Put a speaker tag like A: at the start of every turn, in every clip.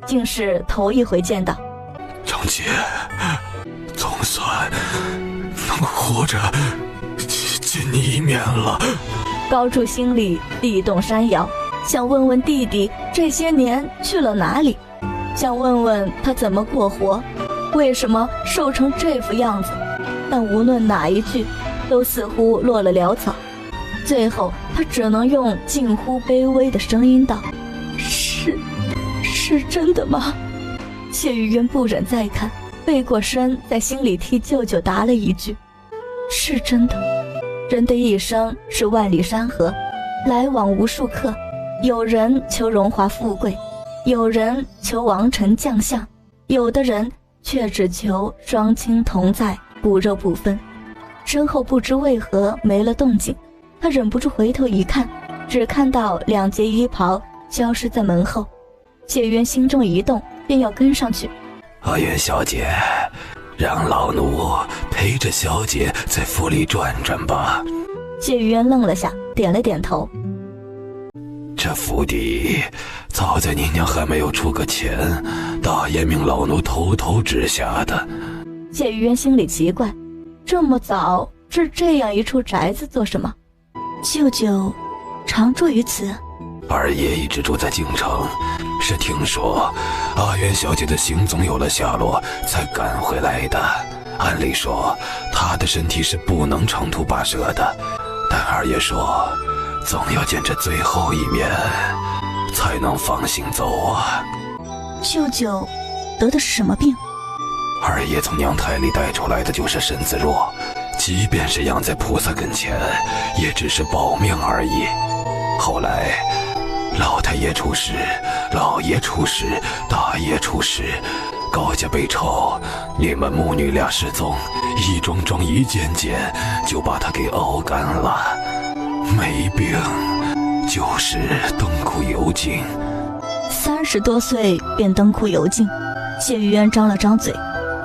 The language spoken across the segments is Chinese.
A: 竟是头一回见到。
B: 长姐，总算能活着见你一面了。
A: 高柱心里地动山摇，想问问弟弟这些年去了哪里，想问问他怎么过活，为什么瘦成这副样子，但无论哪一句都似乎落了潦草。最后他只能用近乎卑微的声音道：是真的吗？谢玉渊不忍再看，背过身在心里替舅舅答了一句：是真的。人的一生是万里山河，来往无数客，有人求荣华富贵，有人求王臣将相，有的人却只求双亲同在，骨肉不分。身后不知为何没了动静，他忍不住回头一看，只看到两截衣袍消失在门后。谢渊心中一动，便要跟上去。
B: 阿元小姐，让老奴陪着小姐在府里转转吧。
A: 谢渊愣了下，点了点头。
B: 这府邸早在你娘还没有出个钱，大爷命老奴偷偷治下的。
A: 谢渊心里奇怪，这么早置这样一处宅子做什么？舅舅常住于此？
B: 二爷一直住在京城，是听说阿元小姐的行踪有了下落才赶回来的。按理说她的身体是不能长途跋涉的，但二爷说总要见这最后一面才能放心走啊。
A: 舅舅得的是什么病？
B: 二爷从娘胎里带出来的就是身子弱，即便是养在菩萨跟前也只是保命而已。后来老太爷出事，老爷出事，大爷出事，高家被抄，你们母女俩失踪，一桩桩一件件就把他给熬干了。没病就是登枯油尽。
A: 30多岁便登枯油尽，谢玉渊张了张嘴，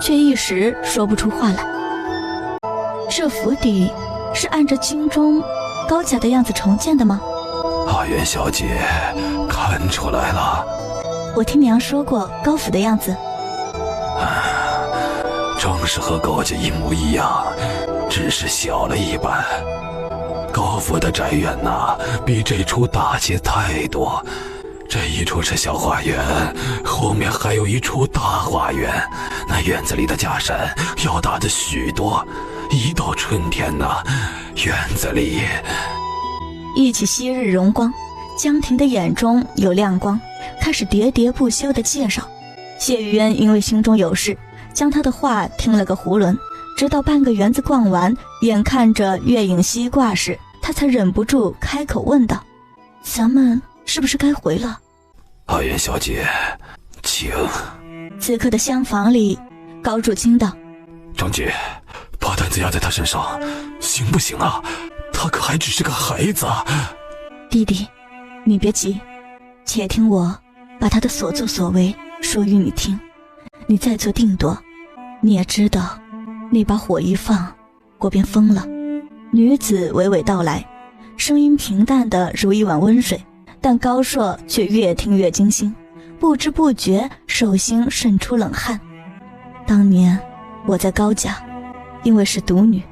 A: 却一时说不出话来。这府邸是按着京中高家的样子重建的吗？
B: 阿元小姐看出来了。
A: 我听娘说过高府的样子。
B: 正是和高家一模一样，只是小了一半。高府的宅院比这处大些太多，这一处是小花园，后面还有一处大花园，那院子里的家山要大的许多。一到春天院子里
A: 忆起昔日荣光，江婷的眼中有亮光，开始喋喋不休地介绍。谢玉渊因为心中有事，将他的话听了个囫囵，直到半个园子逛完，眼看着月影西挂时，他才忍不住开口问道：咱们是不是该回了？
B: 阿元小姐请。
A: 此刻的厢房里，高柱清道：
B: 长姐，把担子压在他身上行不行啊？他可还只是个孩子啊。
A: 弟弟，你别急，且听我把他的所作所为说与你听，你再做定夺。你也知道，那把火一放，锅便疯了。女子娓娓道来，声音平淡的如一碗温水，但高硕却越听越惊心，不知不觉手心渗出冷汗。当年我在高家，因为是独女，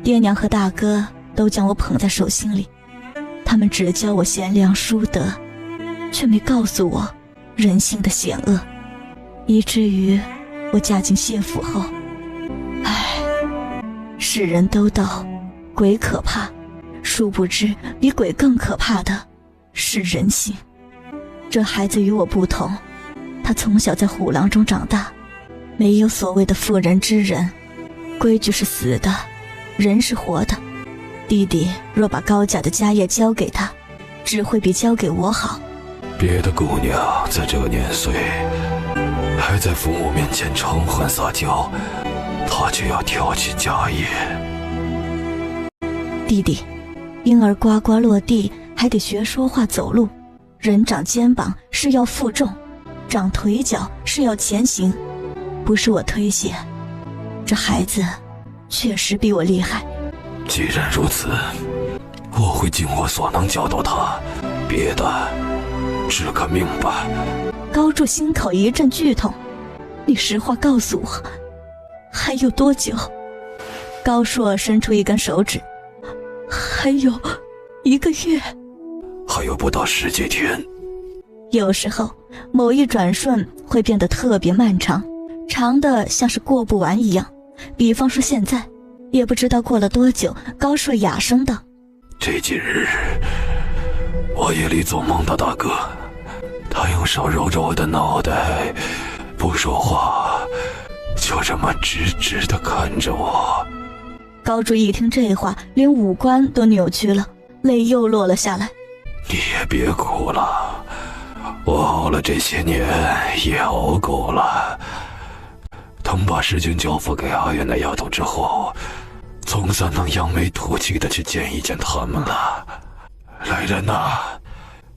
A: 爹娘和大哥都将我捧在手心里，他们只教我贤良淑德，却没告诉我人性的险恶，以至于我嫁进谢府后，世人都道鬼可怕，殊不知比鬼更可怕的是人性。这孩子与我不同，他从小在虎狼中长大，没有所谓的妇人之仁，规矩是死的，人是活的。弟弟若把高家的家业交给他，只会比交给我好。
B: 别的姑娘在这个年岁还在父母面前称欢撒娇，他却要挑起家业。
A: 弟弟，婴儿呱呱落地还得学说话走路，人长肩膀是要负重，长腿脚是要前行。不是我推卸，这孩子确实比我厉害。
B: 既然如此，我会尽我所能教导他，别的只可明白。
A: 高柱心口一阵剧痛。你实话告诉我，还有多久？高硕伸出一根手指，还有1个月，
B: 还有不到10几天。
A: 有时候某一转瞬会变得特别漫长，长的像是过不完一样。比方说现在，也不知道过了多久，高硕哑声道：
B: 这几日我夜里做梦到大哥，他用手揉着我的脑袋，不说话，就这么直直地看着我。
A: 高柱一听这话，连五官都扭曲了，泪又落了下来。
B: 你也别哭了，我熬了这些年也熬够了。等把事情交付给阿元那丫头之后，总算能扬眉吐气的去见一见他们了。来人呐，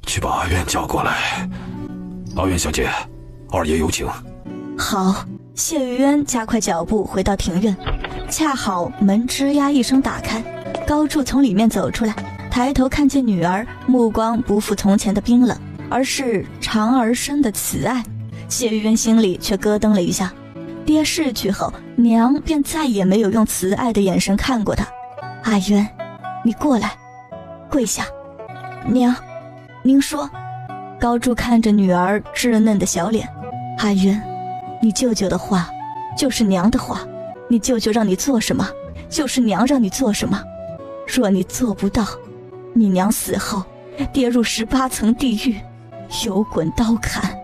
B: 去把阿元叫过来。阿元小姐，二爷有请。
A: 好。谢玉渊加快脚步回到庭院，恰好门吱呀一声打开，高柱从里面走出来，抬头看见女儿，目光不复从前的冰冷，而是长而深的慈爱。谢玉渊心里却咯噔了一下，爹逝去后，娘便再也没有用慈爱的眼神看过他。阿渊，你过来，跪下。娘，您说。高柱看着女儿稚嫩的小脸，阿渊，你舅舅的话就是娘的话，你舅舅让你做什么，就是娘让你做什么。若你做不到，你娘死后跌入18层地狱，油滚刀砍，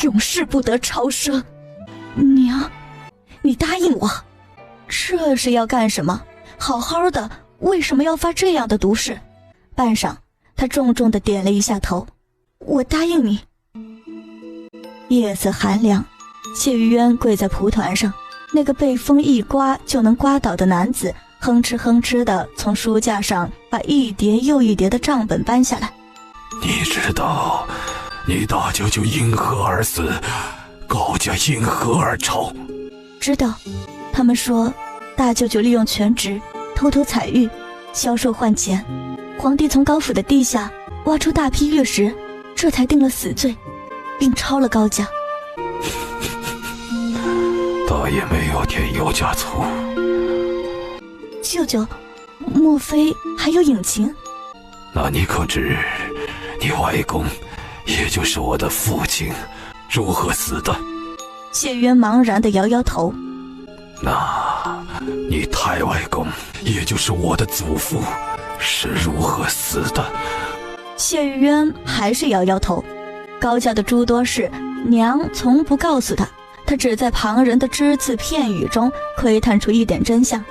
A: 永世不得超生。娘，你答应我。这是要干什么？好好的，为什么要发这样的毒誓？半晌，他重重地点了一下头。我答应你。夜色寒凉，谢玉渊跪在蒲团上，那个被风一刮就能刮倒的男子哼哧哼哧地从书架上把一叠又一叠的账本搬下来。
B: 你知道你大舅舅因何而死，高家因何而朝？
A: 知道。他们说大舅舅利用权职偷偷采玉，销售换钱，皇帝从高府的地下挖出大批玉石，这才定了死罪，并抄了高家。
B: 大爷没有添油加醋。
A: 舅舅，莫非还有隐情？
B: 那你可知你外公，也就是我的父亲，如何死的？
A: 谢渊茫然地摇摇头。
B: 那你太外公，也就是我的祖父，是如何死的？
A: 谢玉渊还是摇摇头。高家的诸多事，娘从不告诉他，他只在旁人的只字片语中窥探出一点真相。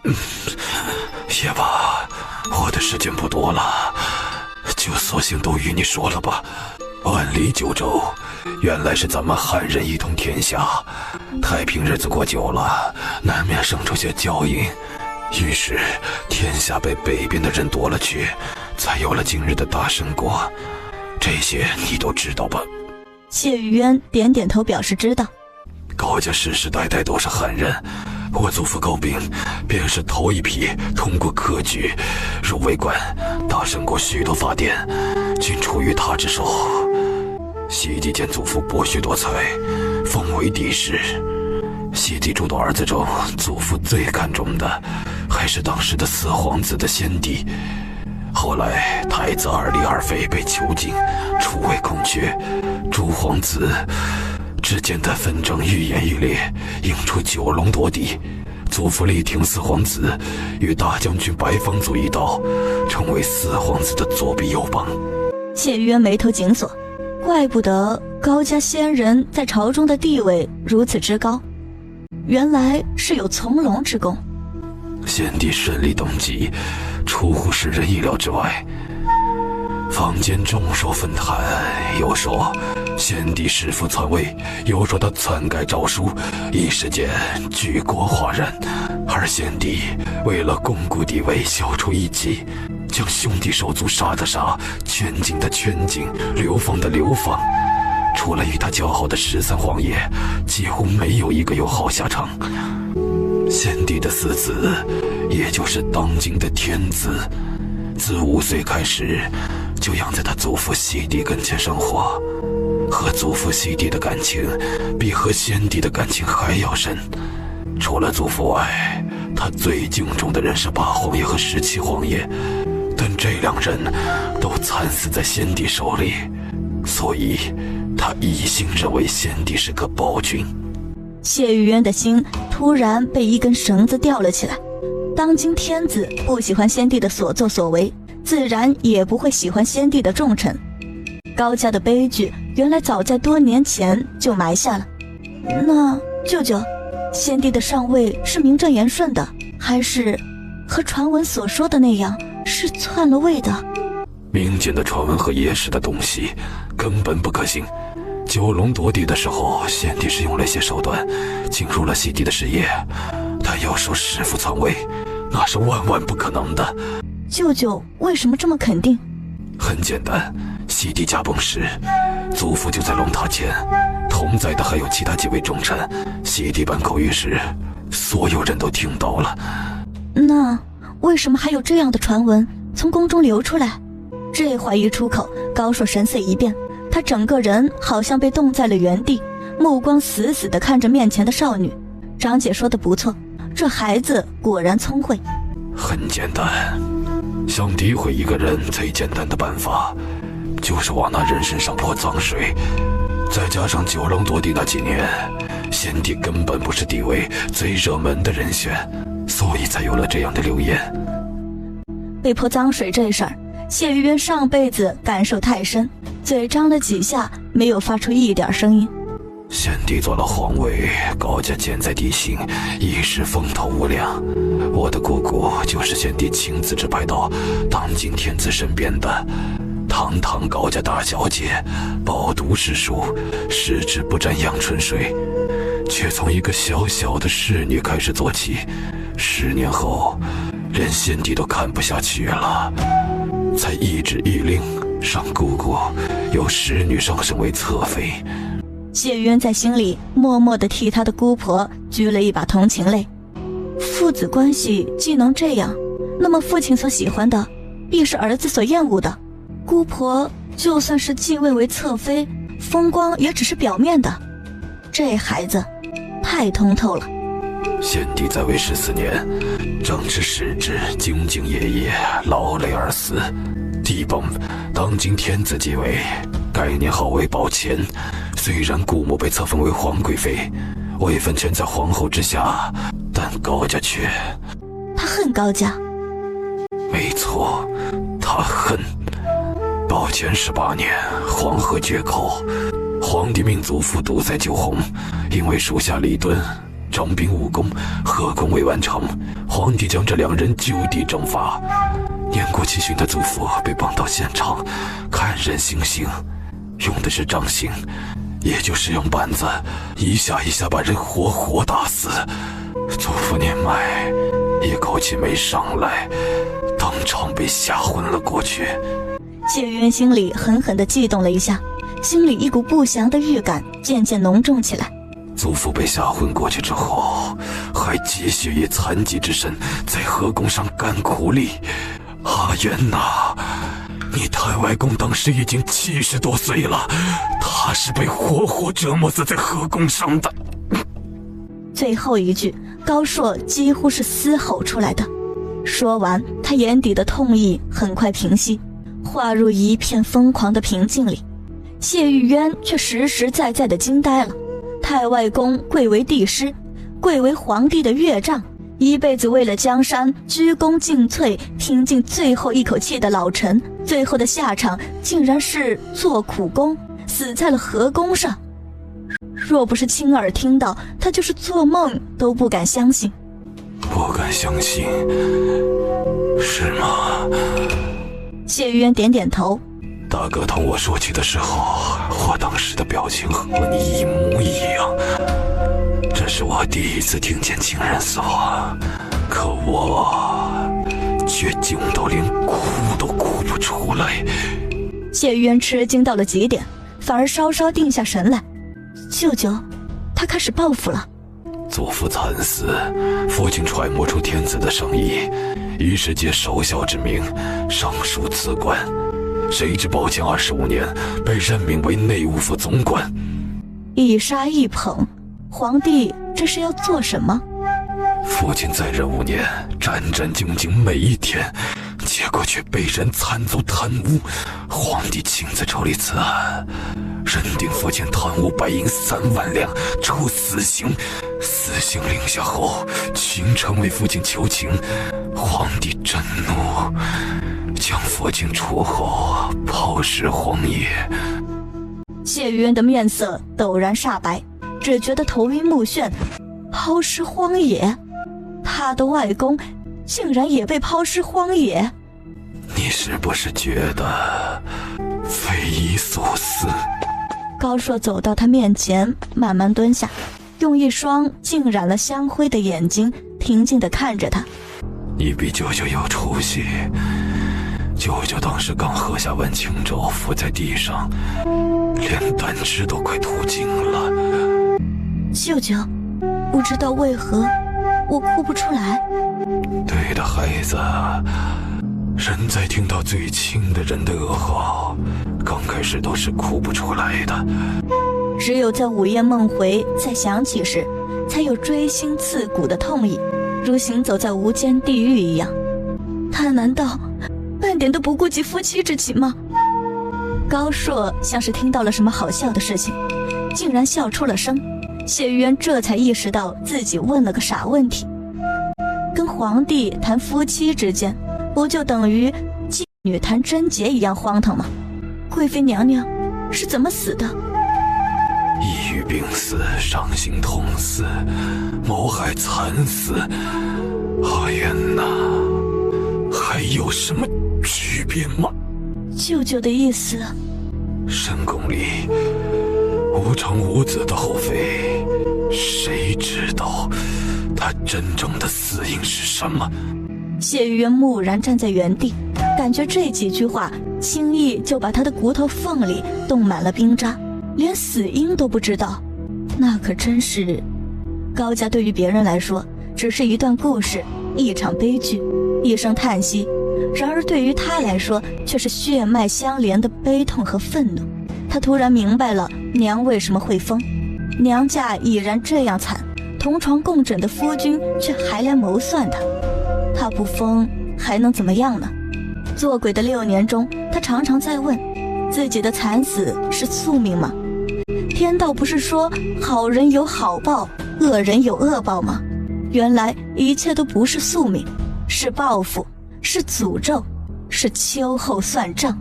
B: 也罢，我的时间不多了，就索性都与你说了吧。万里九州，原来是咱们汉人一统天下，太平日子过久了，难免生出些骄淫，于是天下被北边的人夺了去，才有了今日的大申国。这些你都知道吧？
A: 谢玉渊点点头表示知道。
B: 高家世世代代都是汉人，我祖父高秉便是头一批通过科举入为官，大申国许多法典均出于他之手。西帝见祖父博学多才，封为帝师。西帝诸多儿子中，祖父最看重的还是当时的4皇子的先帝。后来太子二李二妃被囚禁，出位空缺，诸皇子之间的纷争愈演愈烈，引出九龙夺嫡。祖父力挺4皇子，与大将军白方祖一道，成为4皇子的左臂右膀。
A: 谢渊眉头紧锁，怪不得高家先人在朝中的地位如此之高，原来是有从龙之功。
B: 先帝顺利登基，出乎世人意料之外。坊间众说纷纭，有说先帝弑父篡位，有说他篡改诏书，一时间举国哗然。而先帝为了巩固地位，消除异己，将兄弟手足杀的杀，圈禁的圈禁，流放的流放。除了与他交好的13皇爷，几乎没有一个有好下场。先帝的4子，也就是当今的天子，自5岁开始就养在他祖父熹帝跟前生活。和祖父熙帝的感情比和先帝的感情还要深。除了祖父外，他最敬重的人是八皇爷和17皇爷，但这2人都惨死在先帝手里，所以他一心认为先帝是个暴君。
A: 谢玉渊的心突然被一根绳子吊了起来。当今天子不喜欢先帝的所作所为，自然也不会喜欢先帝的重臣。高家的悲剧原来早在多年前就埋下了。那舅舅，先帝的上位是名正言顺的，还是和传闻所说的那样是篡了位的？
B: 民间的传闻和野史的东西根本不可信。九龙夺地的时候，先帝是用了些手段进入了熙帝的视野，但要说弑父篡位，那是万万不可能的。
A: 舅舅为什么这么肯定？
B: 很简单，熙帝驾崩时，祖父就在龙塔前，同在的还有其他几位重臣。熙帝办口谕时，所有人都听到了。
A: 那为什么还有这样的传闻从宫中流出来？这话一出口，高硕神色一变，他整个人好像被冻在了原地，目光死死地看着面前的少女。张姐说的不错，这孩子果然聪慧。
B: 很简单，想诋毁一个人最简单的办法，就是往那人身上泼脏水。再加上九龙夺地那几年，先帝根本不是地位最热门的人选，所以才有了这样的流言。
A: 被泼脏水这事儿，谢玉渊上辈子感受太深，嘴张了几下，没有发出一点声音。
B: 先帝做了皇位，高家建在地心，一时风头无两。我的姑姑就是先帝亲自指派到当今天子身边的，堂堂高家大小姐，饱读诗书，十指不沾阳春水，却从一个小小的侍女开始做起。10年后，连先帝都看不下去了，才一旨一令，让姑姑由侍女上升为侧妃。
A: 谢渊在心里默默地替他的姑婆掬了一把同情泪。父子关系既能这样，那么父亲所喜欢的必是儿子所厌恶的。姑婆就算是继位为侧妃，风光也只是表面的。这孩子太通透了。
B: 先帝在位14年，正值时至，兢兢业业，劳累而死。帝崩，当今天子继位，该年号为宝乾。虽然姑母被册封为皇贵妃，位分全在皇后之下，但高家却……
A: 他恨高家。
B: 没错，他恨。宝乾18年，黄河决口，皇帝命祖父堵塞9洪，因为属下李敦征兵务工，河工未完成，皇帝将这2人就地正法。年过70旬的祖父被绑到现场，看人行刑，用的是杖刑，也就是用板子一下一下把人活活打死。祖父年迈，一口气没上来，当场被吓昏了过去。
A: 谢渊心里狠狠地悸动了一下，心里一股不祥的预感渐渐浓重起来。
B: 祖父被吓昏过去之后，还继续以残疾之身在河宫上干苦力。阿渊呐，你太外公当时已经70多岁了，他是被活活折磨死在河宫上的。
A: 最后一句高硕几乎是嘶吼出来的。说完，他眼底的痛意很快平息，化入一片疯狂的平静里。谢玉渊却实实在在的惊呆了。太外公贵为帝师，贵为皇帝的岳丈，一辈子为了江山鞠躬尽瘁，拼尽最后一口气的老臣，最后的下场竟然是做苦工，死在了河宫上。若不是亲耳听到，他就是做梦都不敢相信。
B: 不敢相信，是吗？
A: 谢玉渊点点头。
B: 大哥同我说起的时候，我当时的表情和你一模一样。这是我第一次听见亲人死亡，可我却惊到连哭都哭不出来。
A: 谢玉渊吃惊到了极点，反而稍稍定下神来。舅舅，他开始报复了。
B: 祖父惨死，父亲揣摩出天子的圣意，于是借守孝之名上书辞官，谁知宝庆25年被任命为内务府总管。
A: 一杀一捧，皇帝这是要做什么？
B: 父亲在任5年，战战兢兢每一天，结果却被人参奏贪污。皇帝亲自处理此案，认定父亲贪污白银3万两，处死刑。死刑令下后，群臣为父亲求情，皇帝震怒，将父亲处后抛尸荒野。
A: 谢玉渊的面色陡然煞白，只觉得头晕目眩。抛尸荒野，他的外公竟然也被抛尸荒野。
B: 你是不是觉得匪夷所思？
A: 高硕走到他面前，慢慢蹲下，用一双浸染了香灰的眼睛平静地看着他。
B: 你比舅舅有出息。舅舅当时刚喝下碗清粥，伏在地上，连胆汁都快吐尽了。
A: 舅舅，不知道为何我哭不出来。
B: 对的，孩子，人在听到最亲的人的噩耗，刚开始都是哭不出来的。
A: 只有在午夜梦回再想起时，才有锥心刺骨的痛意，如行走在无间地狱一样。他难道半点都不顾及夫妻之情吗？高硕像是听到了什么好笑的事情，竟然笑出了声。谢玉渊这才意识到自己问了个傻问题。跟皇帝谈夫妻之间，不就等于妓女谈贞洁一样荒唐吗？贵妃娘娘是怎么死的？
B: 抑郁病死，伤心痛死，谋害惨死。阿渊呐，还有什么区别吗？
A: 舅舅的意思，
B: 深宫里无长无子的后妃，谁知道她真正的死因是什么？
A: 谢玉渊木然站在原地，感觉这几句话轻易就把他的骨头缝里冻满了冰渣，连死因都不知道。那可真是，高家对于别人来说只是一段故事，一场悲剧，一声叹息，然而对于他来说却是血脉相连的悲痛和愤怒。他突然明白了娘为什么会疯，娘家已然这样惨，同床共枕的夫君却还来谋算他。他不疯还能怎么样呢？做鬼的6年中，他常常在问自己的惨死是宿命吗？天道不是说好人有好报，恶人有恶报吗？原来一切都不是宿命，是报复，是诅咒，是秋后算账。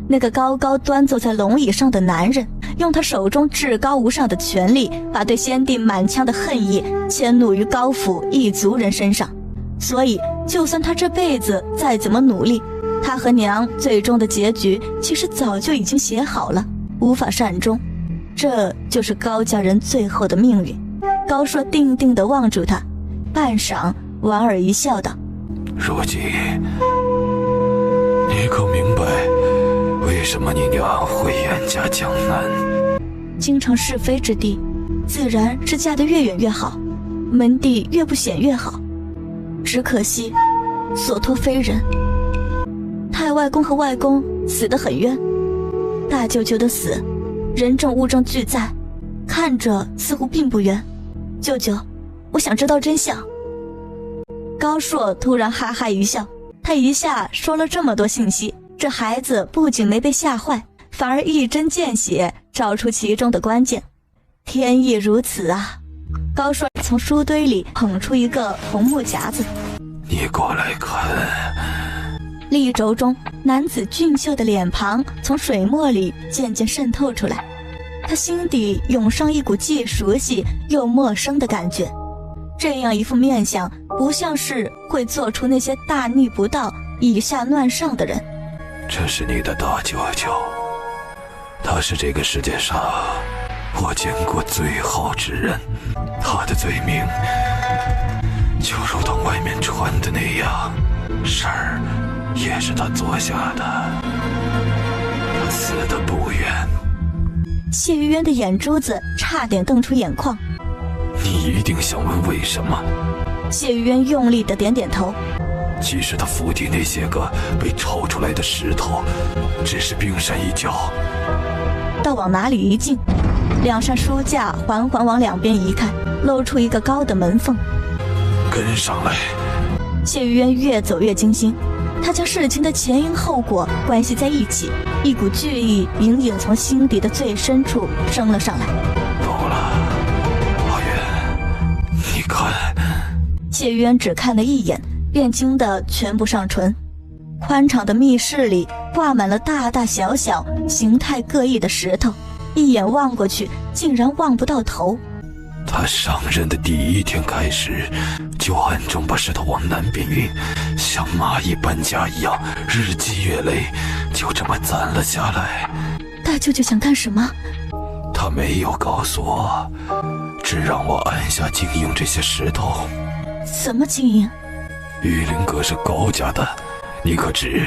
A: 那个高高端坐在龙椅上的男人，用他手中至高无上的权力，把对先帝满腔的恨意迁怒于高府一族人身上。所以就算他这辈子再怎么努力，他和娘最终的结局其实早就已经写好了，无法善终。这就是高家人最后的命运。高硕定定地望住他，半晌莞尔一笑道：
B: 如今你可明白为什么你娘会远嫁江南？
A: 京城是非之地，自然是嫁得越远越好，门第越不显越好。只可惜所托非人，太外公和外公死得很冤，大舅舅的死人证物证俱在，看着似乎并不冤。舅舅，我想知道真相。高硕突然哈哈一笑，他一下说了这么多信息，这孩子不仅没被吓坏，反而一针见血找出其中的关键。天意如此啊！高硕从书堆里捧出一个红木夹子，
B: 你过来看。
A: 立轴中男子俊秀的脸庞从水墨里渐渐渗透出来，他心底涌上一股既熟悉又陌生的感觉。这样一副面相，不像是会做出那些大逆不道以下乱上的人。
B: 这是你的大舅舅，他是这个世界上我见过最好之人，他的罪名就如同外面传的那样，事儿也是他做下的，他死得不远。
A: 谢玉渊的眼珠子差点瞪出眼眶。
B: 你一定想问为什么？
A: 谢玉渊用力地点点头。
B: 其实他腹地那些个被抽出来的石头，只是冰山一角。
A: 倒往哪里一进，两扇书架缓缓往两边移开，露出一个高的门缝。
B: 跟上来。
A: 谢玉渊越走越惊心，他将事情的前因后果关系在一起，一股惧意隐隐从心底的最深处升了上来。
B: 够了，阿渊，你看。
A: 谢玉渊只看了一眼，便惊得全部上唇。宽敞的密室里挂满了大大小小、形态各异的石头，一眼望过去，竟然望不到头。
B: 他上任的第一天开始，就暗中把石头往南边运，像蚂蚁搬家一样，日积月累，就这么攒了下来。
A: 大舅舅想干什么？
B: 他没有告诉我，只让我按下经营这些石头。
A: 怎么经营？
B: 玉灵阁是高家的，你可知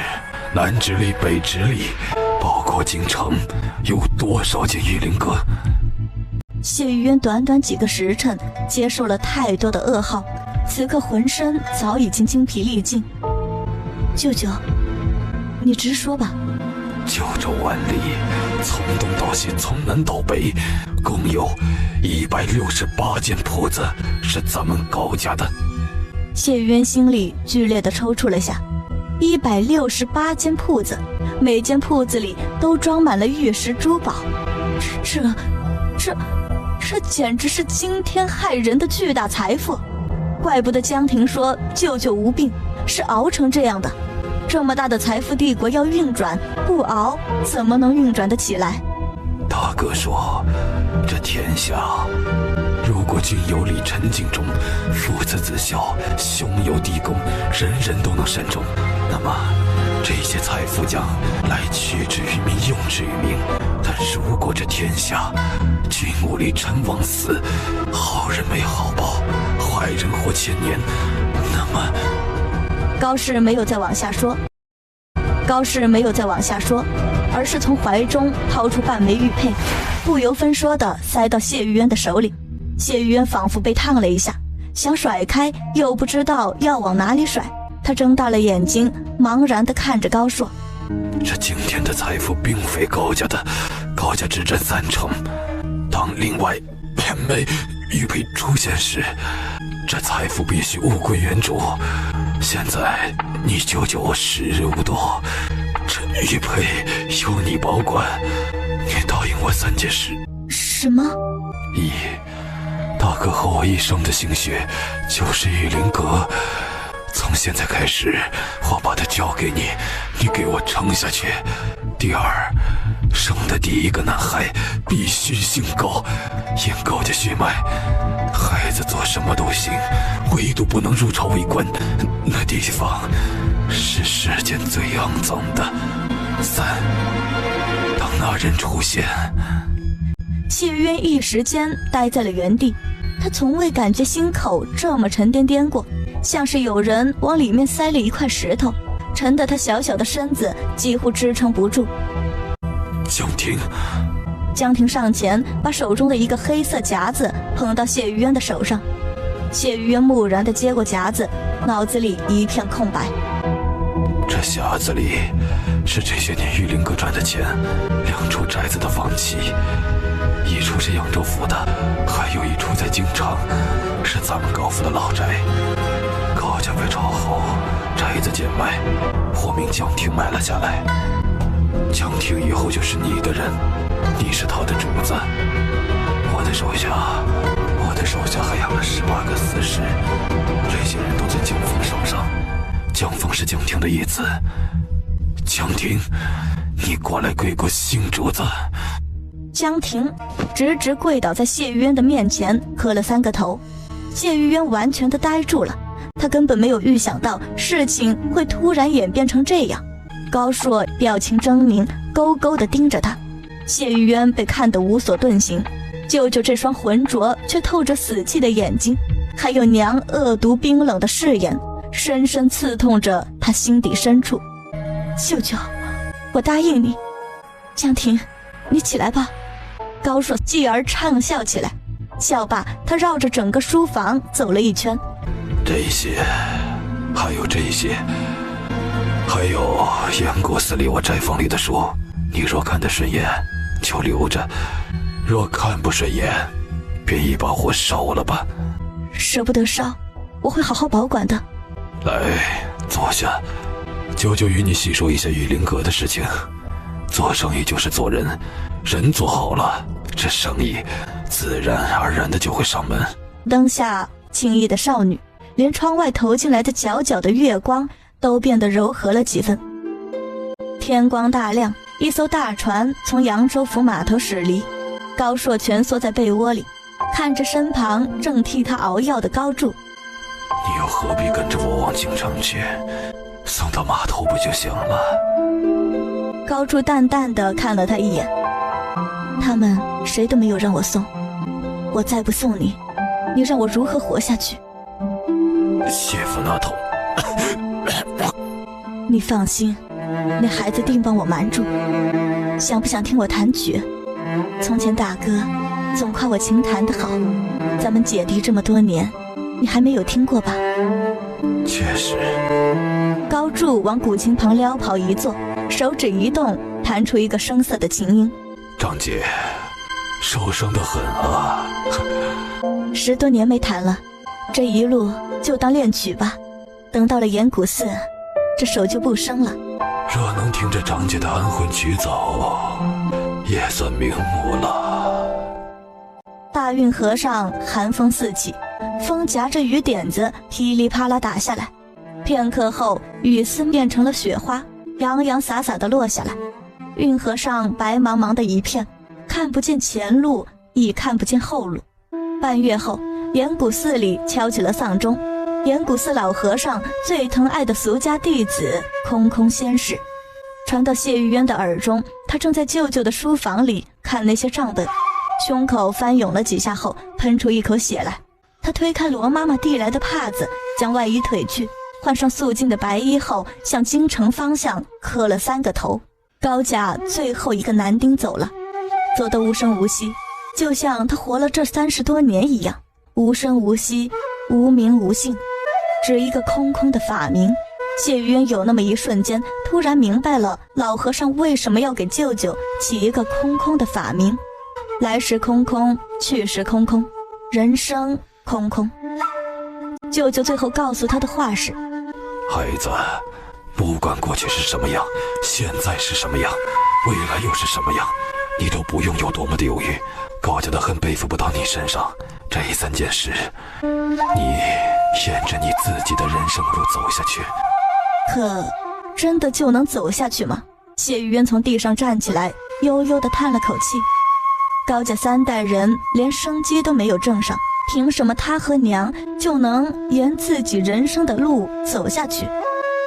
B: 南直隶、北直隶，包括京城，有多少间玉灵阁？
A: 谢玉渊短短几个时辰，接受了太多的噩耗，此刻浑身早已经精疲力尽。舅舅，你直说吧。
B: 九州万里，从东到西，从南到北，共有168间铺子是咱们高家的。
A: 谢玉渊心里剧烈地抽搐了下，168间铺子，每间铺子里都装满了玉石珠宝，这简直是惊天骇人的巨大财富。怪不得江婷说舅舅无病，是熬成这样的。这么大的财富帝国要运转，不熬怎么能运转得起来？
B: 大哥说，这天下如果君有礼，臣敬忠，父慈子孝，兄友弟恭，人人都能善终，那么这些财富将来取之于民，用之于民。但如果这天下君无礼，臣枉死，好人没好报，坏人活千年，那么……
A: 高适没有再往下说，而是从怀中掏出半枚玉佩，不由分说地塞到谢玉渊的手里。谢玉渊仿佛被烫了一下，想甩开，又不知道要往哪里甩。他睁大了眼睛，茫然地看着高硕。
B: 这惊天的财富并非高家的，高家只占30%。当另外片枚玉佩出现时，这财富必须物归原主。现在你舅舅我时日无多，这玉佩由你保管，你答应我3件事。
A: 什么？
B: 一，大哥和我一生的心血就是玉灵阁，从现在开始我把它交给你，你给我撑下去。第二，生的第一个男孩必须姓高，沿高家血脉，孩子做什么都行，唯独不能入朝为官，那地方是世间最肮脏的。3，当那人出现。
A: 谢玉渊一时间呆在了原地，他从未感觉心口这么沉甸甸过，像是有人往里面塞了一块石头，沉得他小小的身子几乎支撑不住。江婷上前把手中的一个黑色夹子捧到谢玉渊的手上。谢玉渊木然地接过夹子，脑子里一片空白。
B: 这匣子里是这些年玉灵阁赚的钱，2处宅子的房契，一处是扬州府的，还有一处在京城，是咱们高府的老宅。高家被抄后，宅子贱卖，我命江婷买了下来。江婷以后就是你的人，你是他的主子。我的手下还养了18个私士，这些人都在江峰手上。江峰是江婷的义子。江婷，你过来跪过新主子。
A: 江婷直直跪倒在谢玉渊的面前，磕了3个头。谢玉渊完全的呆住了，他根本没有预想到事情会突然演变成这样。高硕表情狰狞，勾勾地盯着他。谢玉渊被看得无所遁形，舅舅这双浑浊却透着死气的眼睛，还有娘恶毒冰冷的誓言，深深刺痛着他心底深处。舅舅，我答应你。江婷，你起来吧。高硕继而畅笑起来，笑罢他绕着整个书房走了一圈。
B: 这些还有这些，还有岩谷寺里我斋房里的书，你若看得顺眼就留着，若看不顺眼便一把火烧了吧。
A: 舍不得烧，我会好好保管的。
B: 来，坐下，舅舅与你细说一下玉灵阁的事情。做生意就是做人，人做好了，这生意自然而然的就会上门。
A: 灯下轻逸的少女，连窗外投进来的皎皎的月光都变得柔和了几分。天光大亮，一艘大船从扬州府码头驶离，高硕蜷缩在被窝里，看着身旁正替他熬药的高柱。
B: 你又何必跟着我往京城去？送到码头不就行了？
A: 高柱淡淡地看了他一眼，他们谁都没有让我送，我再不送你，你让我如何活下去？
B: 谢夫那头
A: 你放心，那孩子定帮我瞒住。想不想听我弹曲？从前大哥总夸我琴弹得好，咱们姐弟这么多年，你还没有听过吧？
B: 确实。
A: 高柱往古琴旁撩跑一坐，手指一动，弹出一个生涩的琴音。
B: 张姐受伤得很啊。
A: 10多年没弹了，这一路就当练曲吧，等到了岩谷寺，这手就不生了。
B: 若能听着张姐的安魂曲走，也算瞑目了。
A: 大运河上寒风四起，风夹着雨点子噼里啪啦打下来，片刻后雨丝变成了雪花，洋洋洒洒地落下来。运河上白茫茫的一片，看不见前路，亦看不见后路。半月后，岩谷寺里敲起了丧钟，岩谷寺老和尚最疼爱的俗家弟子空空仙逝。传到谢玉渊的耳中，他正在舅舅的书房里看那些账本，胸口翻涌了几下后喷出一口血来。他推开罗妈妈递来的帕子，将外衣褪去，换上素净的白衣后，向京城方向磕了3个头。高家最后一个男丁走了，走得无声无息，就像他活了这30多年一样，无声无息，无名无姓，只一个空空的法名。谢玉渊有那么一瞬间突然明白了老和尚为什么要给舅舅起一个空空的法名。来时空空，去时空空，人生空空。舅舅最后告诉他的话是：
B: 孩子，不管过去是什么样，现在是什么样，未来又是什么样，你都不用有多么的犹豫。高家的恨背负不到你身上，这3件事，你沿着你自己的人生路走下去。
A: 可真的就能走下去吗？谢玉渊从地上站起来，悠悠地叹了口气。高家3代人连生机都没有挣上，凭什么他和娘就能沿自己人生的路走下去？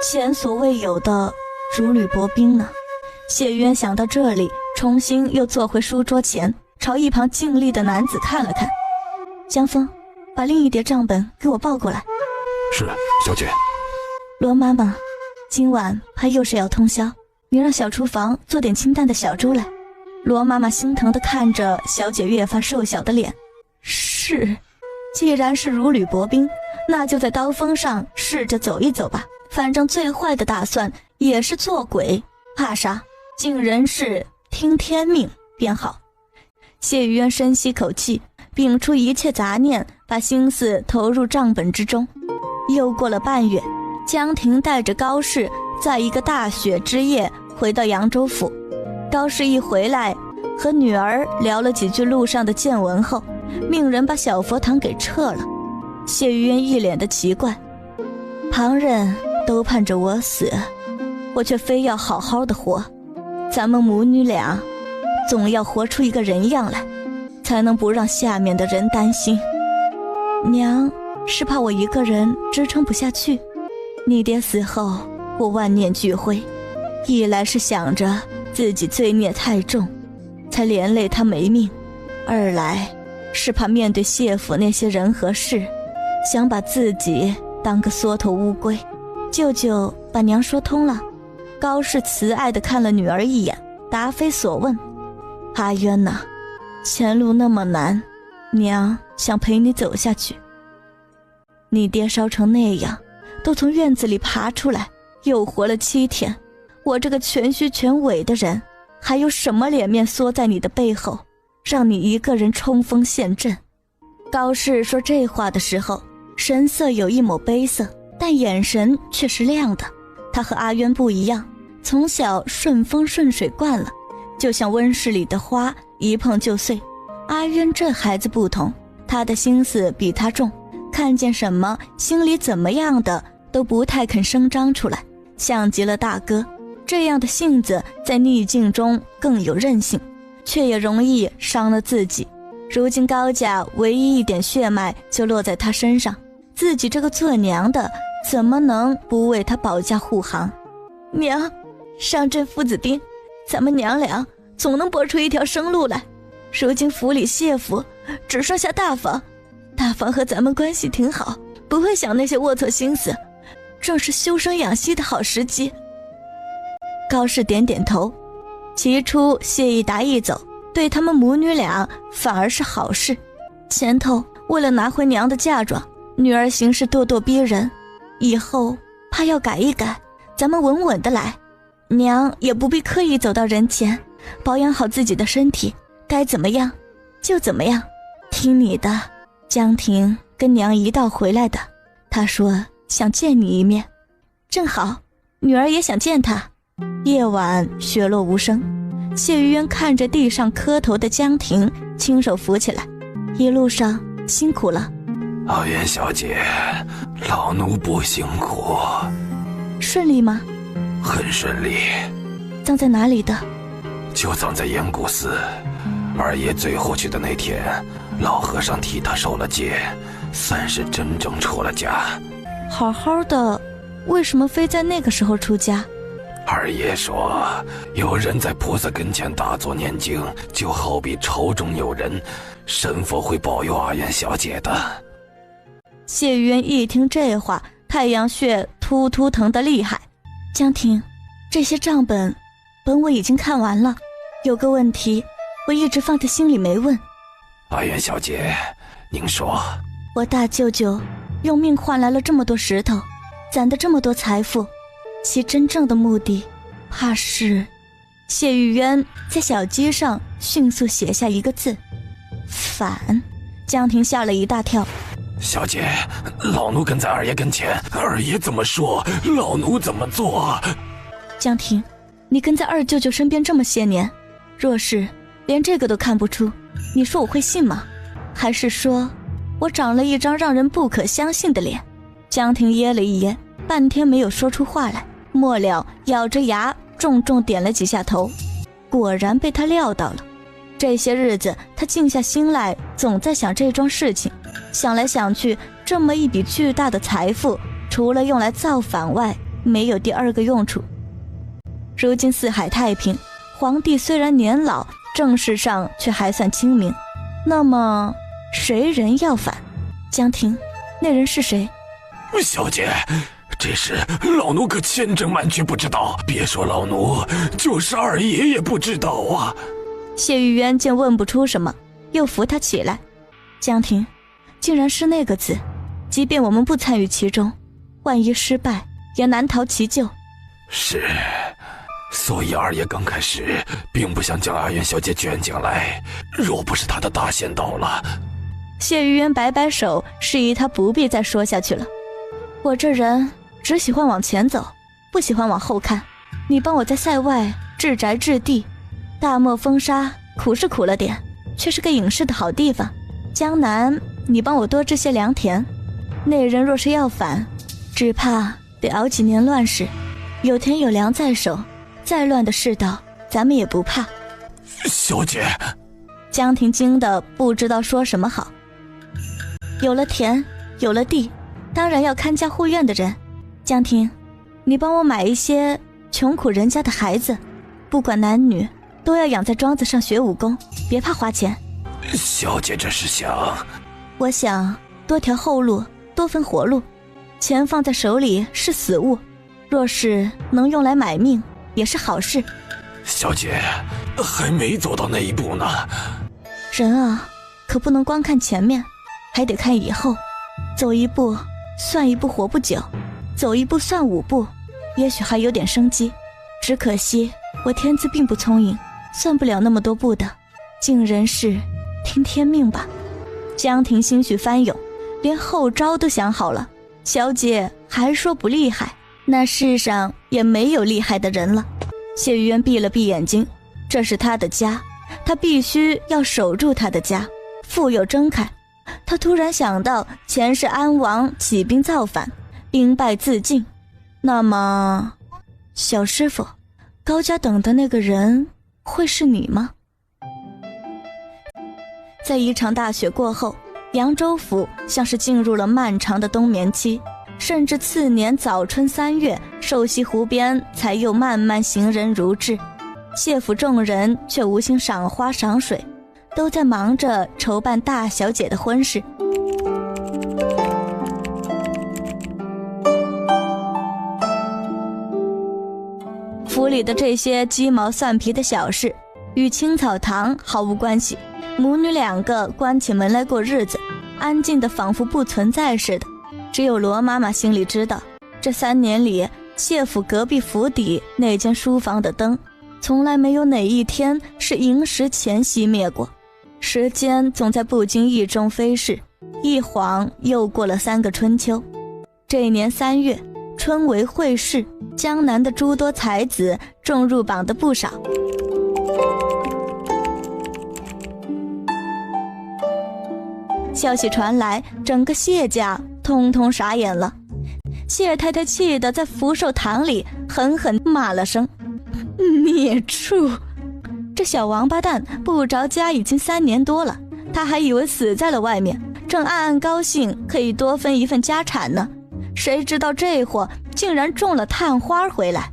A: 前所未有的如履薄冰呢？谢玉渊想到这里，重新又坐回书桌前，朝一旁静立的男子看了看。江峰，把另一叠账本给我抱过来。
B: 是，小姐。
A: 罗妈妈，今晚怕又是要通宵，你让小厨房做点清淡的小粥来。罗妈妈心疼地看着小姐越发瘦小的脸。是，既然是如履薄冰，那就在刀锋上试着走一走吧，反正最坏的打算也是做鬼，怕啥？尽人事，听天命便好。谢玉渊深吸口气，摒除一切杂念，把心思投入账本之中。又过了半月，江婷带着高氏在一个大雪之夜回到扬州府。高氏一回来，和女儿聊了几句路上的见闻后，命人把小佛堂给撤了。谢玉渊一脸的奇怪，旁人都盼着我死，我却非要好好的活。咱们母女俩总要活出一个人样来，才能不让下面的人担心。娘是怕我一个人支撑不下去，你爹死后我万念俱灰，一来是想着自己罪孽太重，才连累他没命；二来是怕面对谢府那些人和事，想把自己当个缩头乌龟。舅舅把娘说通了。高氏慈爱地看了女儿一眼，答非所问。阿渊呐，前路那么难，娘想陪你走下去。你爹烧成那样，都从院子里爬出来，又活了7天。我这个全虚全伪的人，还有什么脸面缩在你的背后，让你一个人冲锋陷阵？高适说这话的时候，神色有一抹悲色，但眼神却是亮的。他和阿渊不一样，从小顺风顺水惯了，就像温室里的花，一碰就碎。阿渊这孩子不同，他的心思比他重，看见什么心里怎么样的都不太肯声张出来，像极了大哥。这样的性子在逆境中更有韧性，却也容易伤了自己。如今高家唯一一点血脉就落在他身上，自己这个做娘的怎么能不为他保驾护航？娘，上阵父子兵，咱们娘俩总能搏出一条生路来。如今府里谢府只剩下大房，大房和咱们关系挺好，不会想那些龌龊心思，正是休生养息的好时机。高适点点头，起初谢意达一走，对他们母女俩反而是好事。前头为了拿回娘的嫁妆，女儿行事咄咄逼人，以后怕要改一改，咱们稳稳的来。娘也不必刻意走到人前，保养好自己的身体，该怎么样就怎么样，听你的。江婷跟娘一道回来的，她说想见你一面，正好女儿也想见她。夜晚雪落无声，谢玉渊看着地上磕头的江婷，亲手扶起来，一路上辛苦了。
B: 阿渊小姐，老奴不辛苦。
A: 顺利吗？
B: 很顺利。
A: 葬在哪里的？
B: 就葬在燕谷寺。二爷最后去的那天，老和尚替他受了戒，算是真正出了家。
A: 好好的，为什么非在那个时候出家？
B: 二爷说，有人在菩萨跟前打坐念经，就好比仇中有人，神佛会保佑阿渊小姐的。
A: 谢玉渊一听这话，太阳穴突突疼得厉害。江婷，这些账本我已经看完了，有个问题我一直放在心里没问。
B: 阿渊小姐，您说。
A: 我大舅舅用命换来了这么多石头，攒的这么多财富，其真正的目的怕是……谢玉渊在小鸡上迅速写下一个字：反。江婷吓了一大跳。
B: 小姐，老奴跟在二爷跟前，二爷怎么说，老奴怎么做。
A: 江婷，你跟在二舅舅身边这么些年，若是连这个都看不出，你说我会信吗？还是说我长了一张让人不可相信的脸？江婷噎了一噎，半天没有说出话来，末了咬着牙重重点了几下头。果然被他料到了。这些日子他静下心来，总在想这桩事情，想来想去，这么一笔巨大的财富，除了用来造反外，没有第二个用处。如今四海太平，皇帝虽然年老，政事上却还算清明，那么谁人要反？江婷，那人是谁？
B: 小姐，这事老奴可千真万确不知道，别说老奴，就是二爷也不知道啊。
A: 谢玉渊见问不出什么，又扶他起来。江婷，竟然是那个字，即便我们不参与其中，万一失败，也难逃其咎。
B: 是，所以二爷刚开始并不想将阿渊小姐卷进来，若不是他的大限到了。
A: 谢玉渊摆摆手，示意他不必再说下去了。我这人只喜欢往前走，不喜欢往后看。你帮我在塞外治宅治地，大漠风沙苦是苦了点，却是个隐士的好地方。江南你帮我多治些良田，那人若是要反，只怕得熬几年乱世。有田有粮在手，再乱的世道咱们也不怕。
B: 小姐，
A: 江婷惊得不知道说什么好。有了田有了地，当然要看家护院的人。江婷，你帮我买一些穷苦人家的孩子，不管男女，都要养在庄子上学武功，别怕花钱。
B: 小姐这是想……
A: 我想多条后路，多分活路。钱放在手里是死物，若是能用来买命，也是好事。
B: 小姐，还没走到那一步呢。
A: 人啊，可不能光看前面，还得看以后。走一步算一步，活不久。走一步算5步，也许还有点生机。只可惜我天资并不聪颖，算不了那么多步的，尽人事听天命吧。江婷心绪翻涌，连后招都想好了。小姐还说不厉害，那世上也没有厉害的人了。谢玉渊闭了闭眼睛，这是他的家，他必须要守住他的家。复又睁开，他突然想到前世安王起兵造反，兵败自尽，那么小师傅，高家等的那个人会是你吗？在一场大雪过后，扬州府像是进入了漫长的冬眠期，甚至次年早春3月，瘦西湖边才又慢慢行人如织。谢府众人却无心赏花赏水，都在忙着筹办大小姐的婚事。府里的这些鸡毛蒜皮的小事与青草堂毫无关系，母女2个关起门来过日子，安静的仿佛不存在似的。只有罗妈妈心里知道，这3年里谢府隔壁府邸那间书房的灯从来没有哪一天是寅时前熄灭过。时间总在不经意中飞逝，一晃又过了3个春秋。这一年3月，春闱会试，江南的诸多才子中入榜的不少。消息传来，整个谢家通通傻眼了。谢太太气得在福寿堂里狠狠骂了声孽畜。这小王八蛋不着家已经3年多了，他还以为死在了外面，正暗暗高兴可以多分一份家产呢，谁知道这货竟然种了探花回来。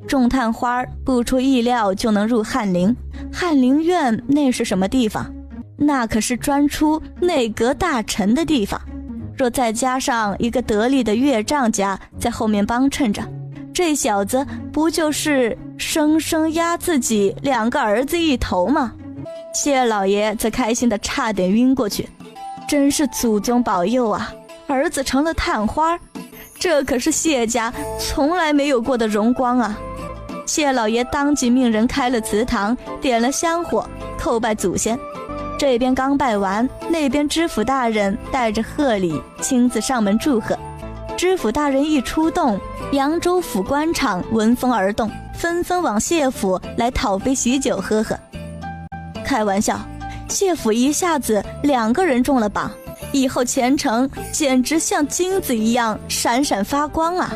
A: 种探花不出意料就能入翰林，翰林院那是什么地方？那可是专出内阁大臣的地方。若再加上一个得力的岳丈家在后面帮衬着，这小子不就是生生压自己2个儿子一头吗？谢老爷则开心的差点晕过去，真是祖宗保佑啊，儿子成了探花，这可是谢家从来没有过的荣光啊。谢老爷当即命人开了祠堂，点了香火，叩拜祖先。这边刚拜完，那边知府大人带着贺礼亲自上门祝贺。知府大人一出动，扬州府官场闻风而动，纷纷往谢府来讨杯喜酒喝喝。开玩笑，谢府一下子2个人中了榜，以后前程简直像金子一样闪闪发光啊！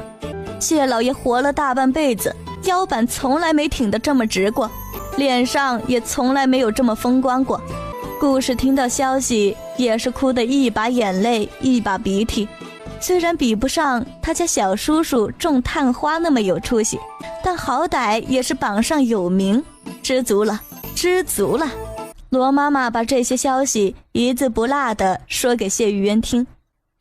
A: 谢老爷活了大半辈子，腰板从来没挺得这么直过，脸上也从来没有这么风光过。故事听到消息也是哭得一把眼泪一把鼻涕，虽然比不上他家小叔叔种探花那么有出息，但好歹也是榜上有名，知足了，知足了。罗妈妈把这些消息一字不落地说给谢玉渊听。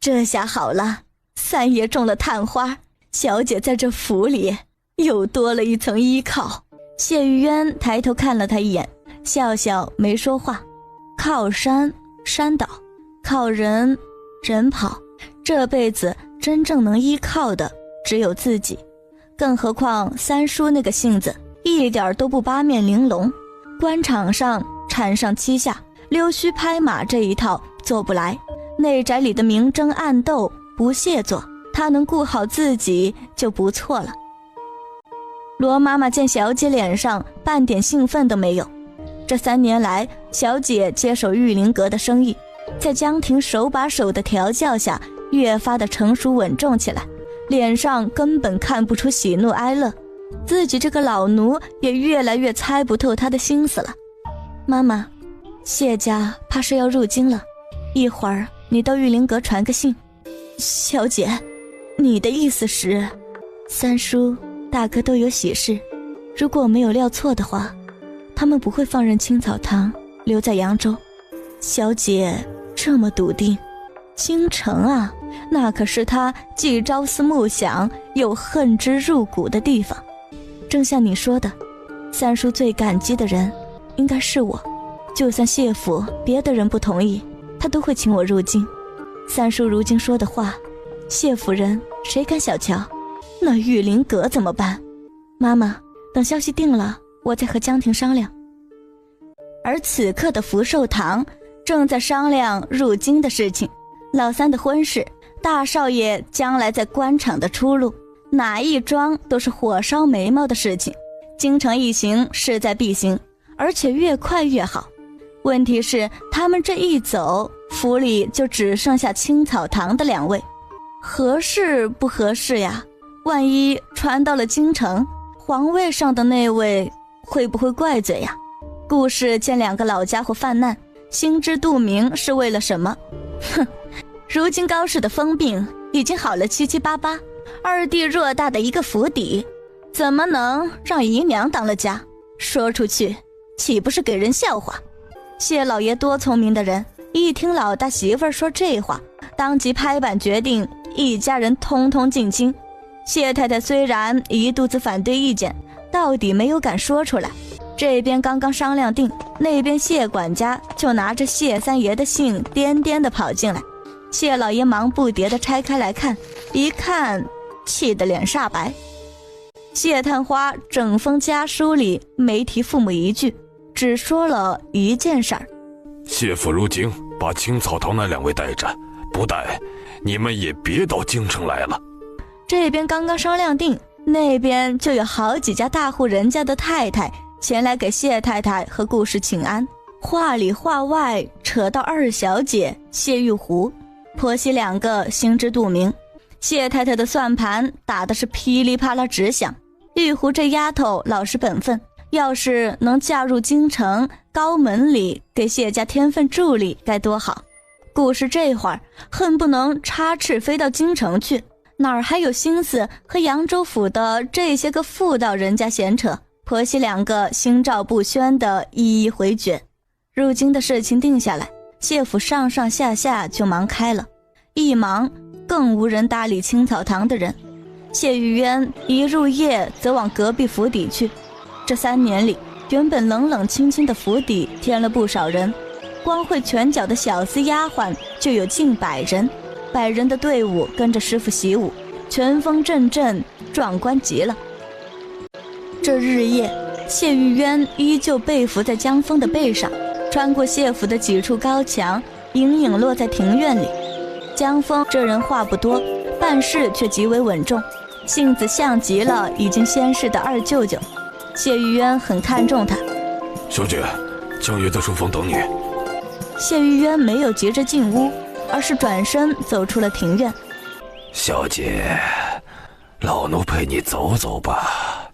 A: 这下好了，3爷中了探花，小姐在这府里又多了一层依靠。谢玉渊抬头看了他一眼，笑笑没说话。靠山山倒，靠人人跑，这辈子真正能依靠的只有自己。更何况三叔那个性子一点都不八面玲珑，官场上缠上欺下溜须拍马这一套做不来，内宅里的明争暗斗不屑做，他能顾好自己就不错了。罗妈妈见小姐脸上半点兴奋都没有，这3年来小姐接手玉林阁的生意，在江婷手把手的调教下越发的成熟稳重起来，脸上根本看不出喜怒哀乐，自己这个老奴也越来越猜不透她的心思了。妈妈，谢家怕是要入京了，一会儿你到玉林阁传个信。小姐，你的意思是三叔大哥都有喜事，如果我没有料错的话，他们不会放任青草堂留在扬州。小姐这么笃定，京城啊，那可是他既朝思暮想又恨之入骨的地方。正像你说的，三叔最感激的人应该是我，就算谢府别的人不同意，他都会请我入京。三叔如今说的话，谢夫人，谁敢小瞧？那玉林阁怎么办？妈妈，等消息定了，我再和江婷商量。而此刻的福寿堂正在商量入京的事情，老三的婚事，大少爷将来在官场的出路，哪一桩都是火烧眉毛的事情。京城一行势在必行，而且越快越好。问题是他们这一走，府里就只剩下青草堂的2位，合适不合适呀？万一传到了京城，皇位上的那位会不会怪罪呀？顾氏见2个老家伙犯难，心知肚明是为了什么。哼，如今高氏的疯病已经好了七七八八，二弟偌大的一个府邸，怎么能让姨娘当了家？说出去岂不是给人笑话？谢老爷多聪明的人，一听老大媳妇儿说这话，当即拍板决定一家人通通进京。谢太太虽然一肚子反对意见，到底没有敢说出来。这边刚刚商量定，那边谢管家就拿着谢三爷的信颠颠地跑进来。谢老爷忙不迭地拆开来看，一看气得脸煞白。谢探花整封家书里没提父母一句，只说了一件事儿：
B: 谢府入京，把青草堂那2位带着，不带你们也别到京城来了。
A: 这边刚刚商量定，那边就有好几家大户人家的太太前来给谢太太和顾氏请安，话里话外扯到2小姐谢玉湖，婆媳2个心知肚明。谢太太的算盘打的是噼里啪啦直响，玉湖这丫头老实本分，要是能嫁入京城高门里，给谢家添份助力该多好。顾氏这会儿恨不能插翅飞到京城去，哪儿还有心思和扬州府的这些个妇道人家闲扯，婆媳2个心照不宣的一一回绝。入京的事情定下来，谢府上上下下就忙开了，一忙更无人搭理青草堂的人。谢玉渊一入夜则往隔壁府邸去，这3年里，原本冷冷清清的府邸添了不少人，光会拳脚的小厮丫鬟就有近100人，100人的队伍跟着师傅习武，拳风阵阵，壮观极了。这日夜，谢玉渊依旧被伏在江峰的背上，穿过谢府的几处高墙，影影落在庭院里。江峰这人话不多，办事却极为稳重，性子像极了已经仙逝的二舅舅。谢玉渊很看重他。
B: 小姐，江爷在书房等你。
A: 谢玉渊没有急着进屋，而是转身走出了庭院。
B: 小姐，老奴陪你走走吧。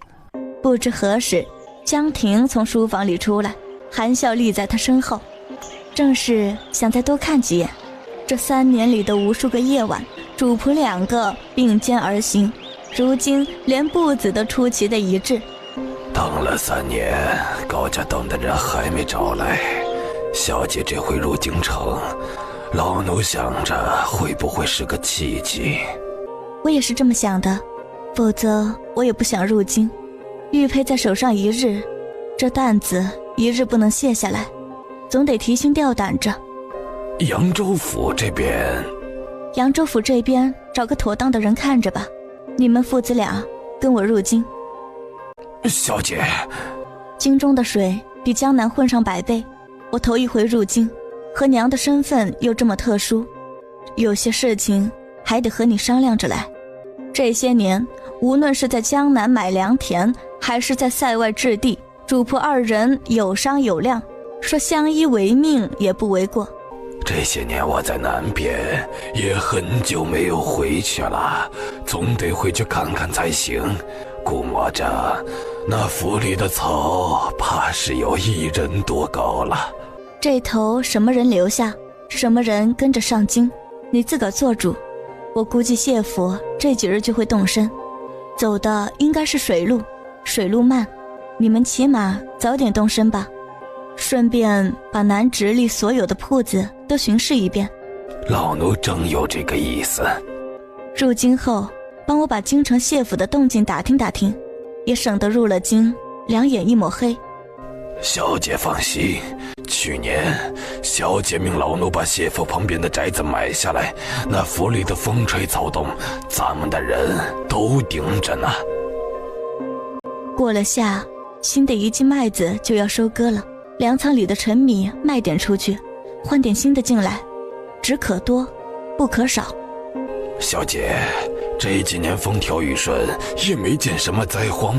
A: 不知何时，江婷从书房里出来，含笑立在他身后，正是想再多看几眼。这3年里的无数个夜晚，主仆2个并肩而行，如今连步子都出奇的一致。
B: 等了3年，高家等的人还没找来，小姐这回入京城，老奴想着会不会是个契机。
A: 我也是这么想的，否则我也不想入京。玉佩在手上一日，这担子一日不能卸下来，总得提心吊胆着。
B: 扬州府这边，
A: 扬州府这边找个妥当的人看着吧，你们父子俩跟我入京。
B: 小姐，
A: 京中的水比江南混上100倍，我头一回入京，和娘的身份又这么特殊，有些事情还得和你商量着来。这些年，无论是在江南买良田，还是在塞外置地，主仆2人有商有量，说相依为命也不为过。
B: 这些年我在南边也很久没有回去了，总得回去看看才行。估摸着那府里的草怕是有1人多高了。
A: 这头什么人留下，什么人跟着上京，你自个儿做主。我估计谢府这几日就会动身，走的应该是水路，水路慢，你们起码早点动身吧，顺便把南直隶所有的铺子都巡视一遍。
B: 老奴正有这个意思。
A: 入京后，帮我把京城谢府的动静打听打听，也省得入了京2眼一抹黑。
B: 小姐放心，去年小姐命老奴把谢府旁边的宅子买下来，那府里的风吹草动，咱们的人都盯着呢。
A: 过了夏，新的一季麦子就要收割了，粮仓里的陈米卖点出去，换点新的进来，只可多不可少。
B: 小姐，这几年风调雨顺，也没见什么灾荒，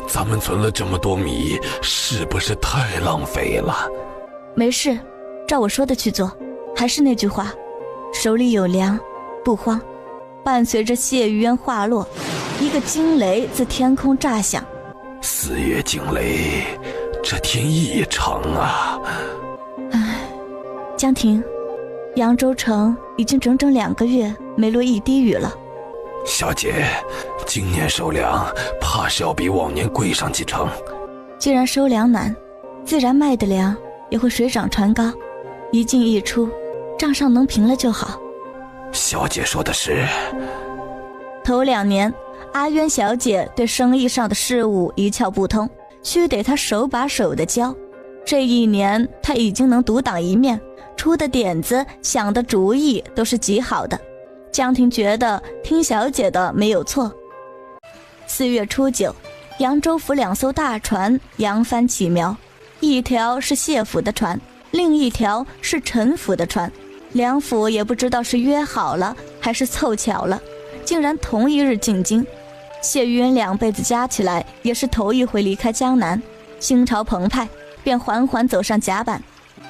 B: 咱们存了这么多米，是不是太浪费了？
A: 没事，照我说的去做。还是那句话，手里有粮，不慌。伴随着谢玉渊话落，一个惊雷自天空炸响。
B: 4月惊雷，这天异常啊！
A: 唉，江婷，扬州城已经整整2个月没落一滴雨了。
B: 小姐，今年收粮怕是要比往年贵上几成。
A: 既然收粮难，自然卖的粮也会水涨船高，一进一出，账上能平了就好。
B: 小姐说的是。
A: 头2年，阿渊小姐对生意上的事务一窍不通，须得她手把手的教。这1年，她已经能独当一面，出的点子、想的主意都是极好的。江婷觉得听小姐的没有错。4月初9，扬州府2艘大船扬帆起苗，一条是谢府的船，另一条是陈府的船。2府也不知道是约好了还是凑巧了，竟然同一日进京。谢玉渊2辈子加起来也是头一回离开江南，心潮澎湃，便缓缓走上甲板。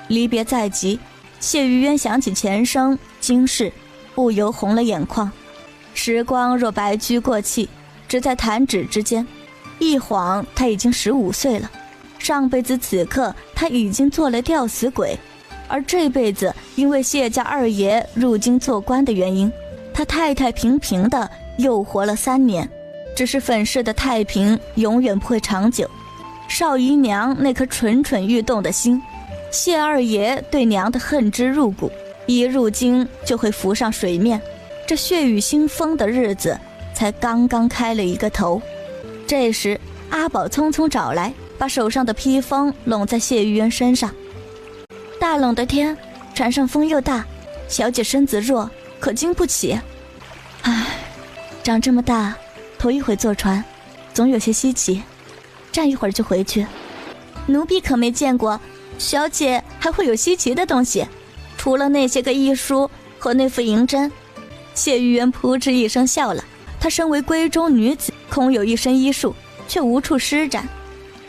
A: 离别在即，谢玉渊想起前生今世，不由红了眼眶。时光若白驹过隙，只在弹指之间，一晃他已经15岁了。上辈子此刻他已经做了吊死鬼，而这辈子因为谢家2爷入京做官的原因，他太太平平的又活了3年。只是粉饰的太平永远不会长久，少姨娘那颗蠢蠢欲动的心，谢2爷对娘的恨之入骨，一入京就会浮上水面。这血雨腥风的日子才刚刚开了一个头。这时阿宝匆匆找来，把手上的披风拢在谢玉渊身上。大冷的天，船上风又大，小姐身子弱，可经不起。唉，长这么大头一回坐船，总有些稀奇，站一会儿就回去。奴婢可没见过，小姐还会有稀奇的东西，除了那些个医书和那副银针。谢玉渊扑哧一声笑了，她身为闺中女子，空有一身医术，却无处施展，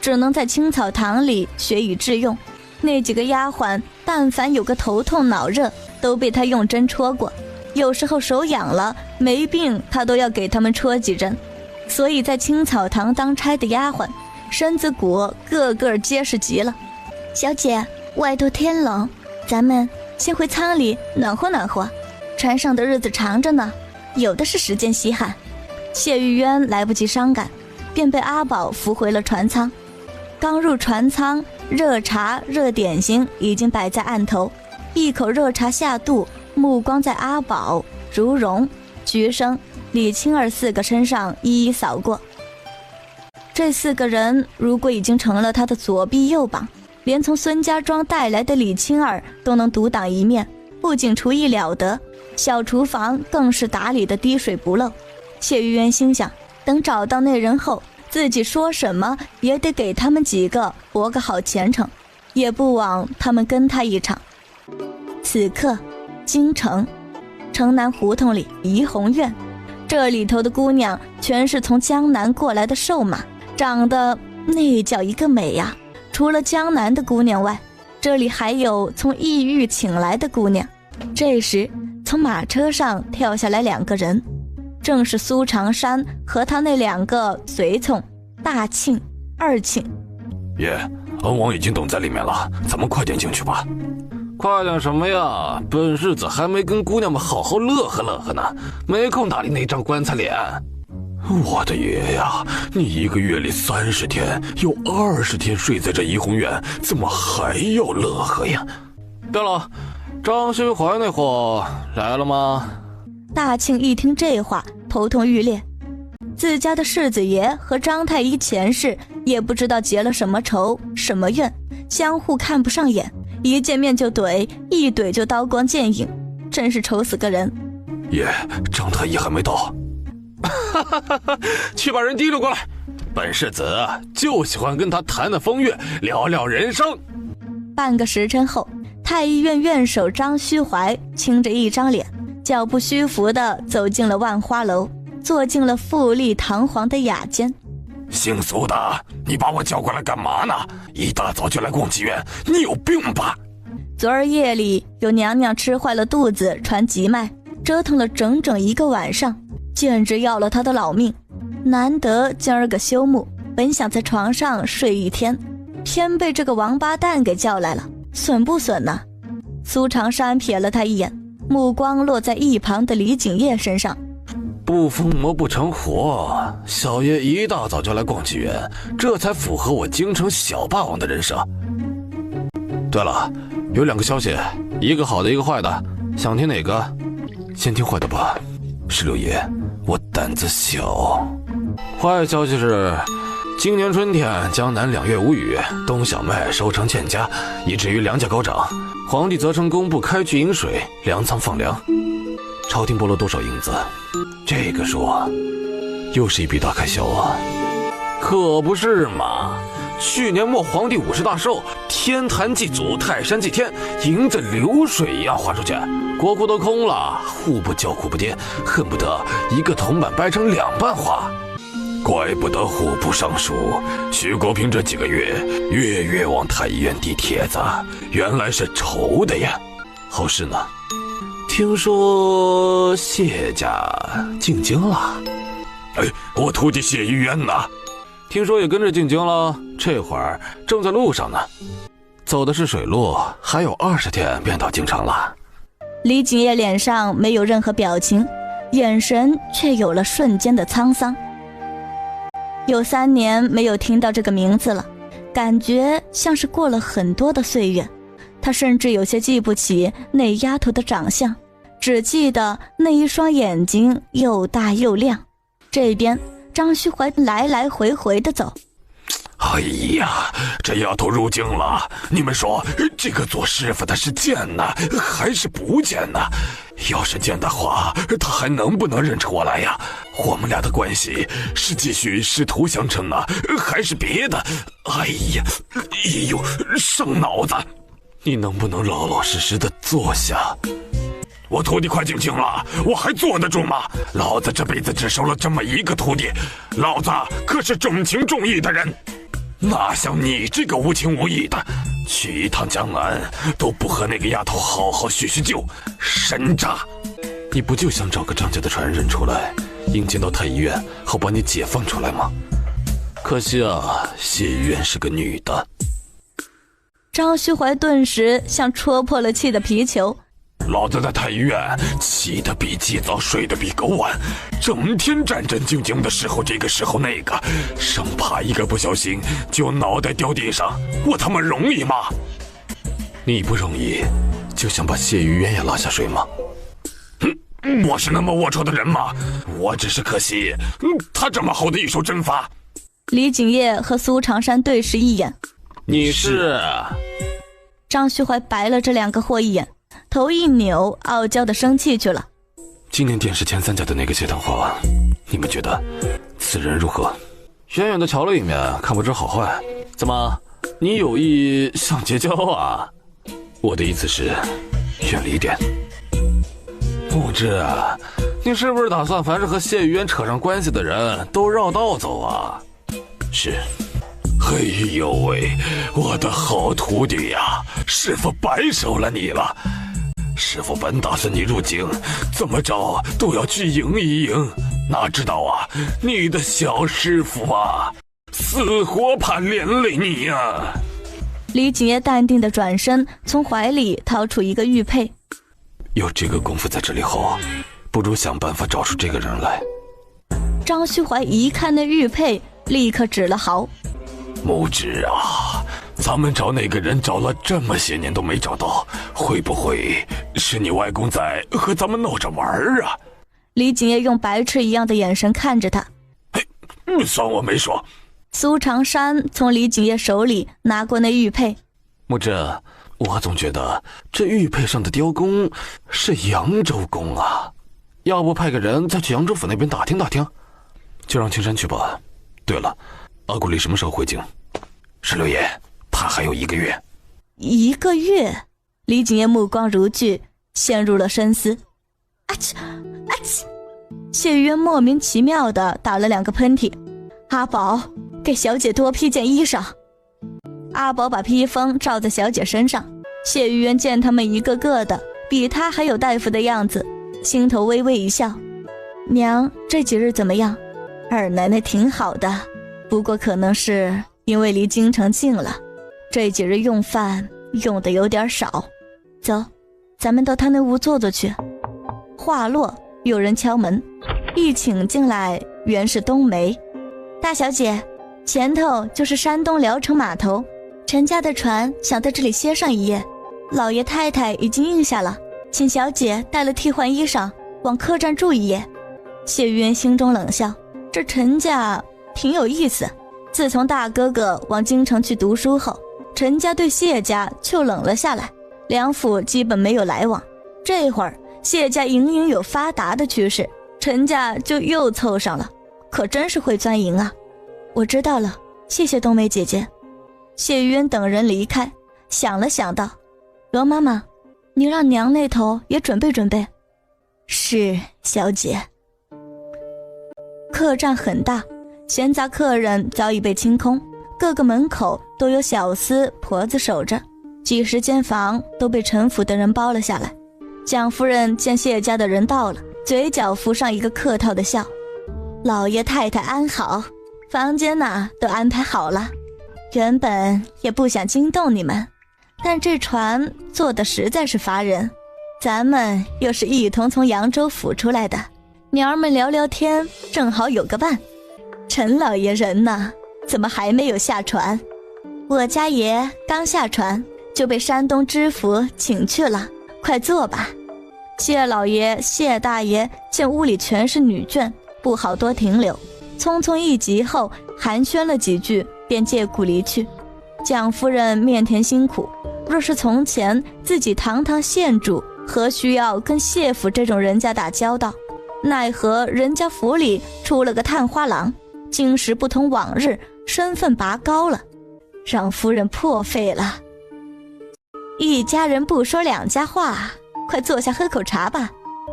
A: 只能在青草堂里学以致用。那几个丫鬟但凡有个头痛脑热，都被她用针戳过，有时候手痒了没病，她都要给他们戳几针。所以在青草堂当差的丫鬟身子骨个个结实极了。小姐，外头天冷，咱们先回舱里暖和暖和，船上的日子长着呢，有的是时间稀罕。谢玉渊来不及伤感，便被阿宝扶回了船舱。刚入船舱，热茶热点心已经摆在案头，一口热茶下肚，目光在阿宝、如蓉、菊生、李青儿4个身上一一扫过。这4个人如果已经成了他的左臂右膀，连从孙家庄带来的李青儿都能独当一面，不仅厨艺了得，小厨房更是打理的滴水不漏。谢玉渊心想，等找到那人后，自己说什么也得给他们几个博个好前程，也不枉他们跟他一场。此刻京城城南胡同里怡红院，这里头的姑娘全是从江南过来的瘦马，长得那叫一个美呀。除了江南的姑娘外，这里还有从异域请来的姑娘。这时从马车上跳下来2个人，正是苏长山和他那2个随从大庆、二庆。
B: 爷，恩王已经等在里面了，咱们快点进去吧。
C: 快点什么呀，本日子还没跟姑娘们好好乐呵乐呵呢，没空打理那张棺材脸。
B: 我的爷呀，你1个月里30天，有20天睡在这怡红院，怎么还要乐呵呀？
C: 对了，张新怀那货来了吗？
A: 大庆一听这话，头痛欲裂。自家的世子爷和张太医前世也不知道结了什么仇什么怨，相互看不上眼，一见面就怼，一怼就刀光剑影，真是愁死个人。
B: 爷，张太医还没到。
C: 去把人提溜过来，本世子就喜欢跟他谈谈风月，聊聊人生。
A: 半个时辰后，太医院院守张虚怀青着一张脸，脚步虚浮地走进了万花楼，坐进了富丽堂皇的雅间。
B: 姓苏的，你把我叫过来干嘛呢？一大早就来逛妓院，你有病吧？
A: 昨儿夜里有娘娘吃坏了肚子，传急脉，折腾了整整1个晚上，简直要了她的老命。难得今儿个休沐，本想在床上睡一天，偏被这个王八蛋给叫来了，损不损呢？苏长山瞥了他一眼，目光落在一旁的李景业身上。
C: 不疯魔不成活，小爷一大早就来逛妓院，这才符合我京城小霸王的人设。对了，有2个消息，一个好的，一个坏的，想听哪个？先听坏的吧。
B: 石榴爷，我胆子小。
C: 坏消息是，今年春天江南2月无雨，冬小麦收成欠佳，以至于粮价高涨。皇帝责成工部开具饮水，粮仓放粮。朝廷拨了多少银子？这个数又是一笔大开销啊！可不是嘛！去年末皇帝50大寿，天坛祭祖，泰山祭天，银子流水一样花出去，国库都空了，户部叫苦不迭，恨不得一个铜板掰成2半花。
B: 怪不得户部尚书徐国平这几个月月月往太医院递帖子，原来是愁的呀。
C: 后事呢？听说谢家进京了。
B: 哎，我徒弟谢玉渊呢？
C: 听说也跟着进京了，这会儿正在路上呢。走的是水路，还有20天便到京城了。
A: 李景业脸上没有任何表情，眼神却有了瞬间的沧桑。有3年没有听到这个名字了，感觉像是过了很多的岁月。他甚至有些记不起那丫头的长相，只记得那一双眼睛又大又亮。这边张虚怀来来回回的走。
B: 哎呀，这丫头入京了，你们说这个做师傅的是见呢还是不见呢？要是见的话，他还能不能认出我来呀？我们俩的关系是继续师徒相称啊，还是别的？哎呀，哎呦，伤脑子！
C: 你能不能老老实实的坐下？
B: 我徒弟快进京了，我还坐得住吗？老子这辈子只收了这么1个徒弟，老子可是重情重义的人，哪像你这个无情无义的，去一趟江南都不和那个丫头好好叙叙旧，神渣！
C: 你不就想找个张家的传人出来，引荐到太医院，好把你解放出来吗？可惜啊，谢玉渊是个女的。
A: 张虚怀顿时像戳破了气的皮球。
B: 老子在太医院起得比鸡早，睡得比狗晚，整天战战兢兢的时候这个时候那个，生怕一个不小心就脑袋掉地上，我他妈容易吗？
C: 你不容易，就想把谢玉渊也拉下水吗？
B: 我是那么龌龊的人吗？我只是可惜他这么好的一手针法。
A: 李景业和苏长山对视一眼。
C: 你是？
A: 张虚怀白了这2个货一眼，头一扭，傲娇的生气去了。
C: 今年殿试前3甲的那个谢堂华，你们觉得此人如何？远远的瞧了一面，看不出好坏。怎么，你有意想结交啊？我的意思是，远离一点。木之啊，你是不是打算凡是和谢玉渊扯上关系的人都绕道走啊？
B: 是。哎呦喂，我的好徒弟呀，师父白收了你了。师父本打算你入京，怎么着都要去迎一迎，哪知道啊，你的小师父啊，死活怕连累你呀。
A: 李景业淡定的转身，从怀里掏出一个玉佩。
C: 有这个功夫在这里后，不如想办法找出这个人来。
A: 张虚怀一看那玉佩，立刻止了嚎。
B: 木之啊，咱们找那个人找了这么些年都没找到，会不会是你外公在和咱们闹着玩啊？
A: 李景业用白痴一样的眼神看着他。
B: 算我没说。
A: 苏长山从李景业手里拿过那玉佩。
C: 木之，我总觉得这玉佩上的雕工是扬州工啊，要不派个人再去扬州府那边打听打听？就让青山去吧。对了，阿古丽什么时候回京？
B: 是六爷，他还有1个月。
A: 1个月？李景业目光如炬，陷入了深思。啊嚏啊嚏！谢渊莫名其妙地打了2个喷嚏。阿宝，给小姐多披件衣裳。阿宝把披风罩在小姐身上，谢玉渊见他们一个个的比他还有大夫的样子，心头微微一笑。娘，这几日怎么样？二奶奶挺好的，不过可能是因为离京城近了，这几日用饭用的有点少。走，咱们到他那屋坐坐去。话落，有人敲门，一请进来原是冬梅。大小姐，前头就是山东聊城码头，陈家的船想在这里歇上1夜，老爷太太已经应下了，请小姐带了替换衣裳往客栈住1夜。谢渊心中冷笑，这陈家挺有意思，自从大哥哥往京城去读书后，陈家对谢家就冷了下来，两府基本没有来往。这会儿谢家隐隐有发达的趋势，陈家就又凑上了，可真是会钻营啊。我知道了，谢谢冬梅姐姐。谢渊等人离开，想了想道，罗妈妈，你让娘那头也准备准备。是，小姐。客栈很大，闲杂客人早已被清空，各个门口都有小厮婆子守着，几十间房都被陈府的人包了下来。蒋夫人见谢家的人到了，嘴角浮上一个客套的笑。老爷太太安好，房间都安排好了。原本也不想惊动你们，但这船坐得实在是乏人，咱们又是一同从扬州府出来的，娘儿们聊聊天，正好有个伴。陈老爷人呢，怎么还没有下船？我家爷刚下船就被山东知府请去了，快坐吧。谢老爷谢大爷见屋里全是女眷，不好多停留，匆匆一集后寒暄了几句，便借故离去。蒋夫人面甜辛苦，若是从前自己堂堂县主，何须要跟谢府这种人家打交道？奈何人家府里出了个探花郎，今时不同往日，身份拔高了，让夫人破费了。一家人不说两家话，快坐下喝口茶吧。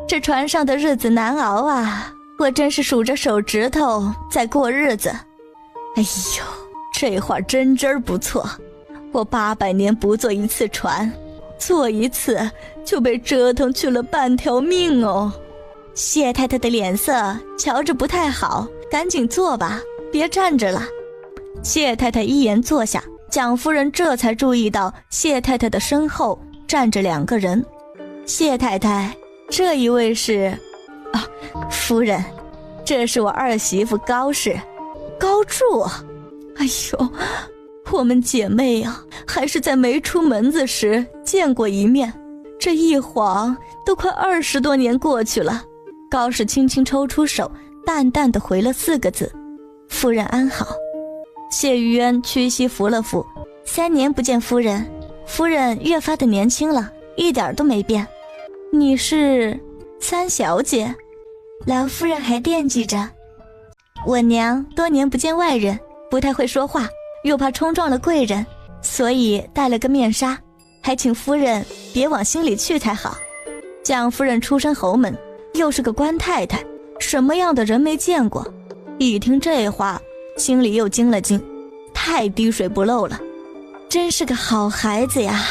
A: 这船上的日子难熬啊，我真是数着手指头在过日子。哎呦，这话真不错，我800年不坐一次船，坐一次就被折腾去了半条命哦。谢太太的脸色瞧着不太好，赶紧坐吧，别站着了。谢太太一言坐下，蒋夫人这才注意到谢太太的身后站着2个人。谢太太，这一位是夫人，这是我二媳妇高氏，高柱。哎呦，我们姐妹啊，还是在没出门子时见过一面，这一晃都快20多年过去了。高氏轻轻抽出手，淡淡地回了4个字：夫人安好。谢玉渊屈膝扶了扶，3年不见夫人，夫人越发的年轻了，一点都没变。你是3小姐？老夫人还惦记着。我娘多年不见外人，不太会说话，又怕冲撞了贵人，所以戴了个面纱，还请夫人别往心里去才好。蒋夫人出身侯门，又是个官太太，什么样的人没见过？一听这话，心里又惊了惊，太滴水不漏了，真是个好孩子呀。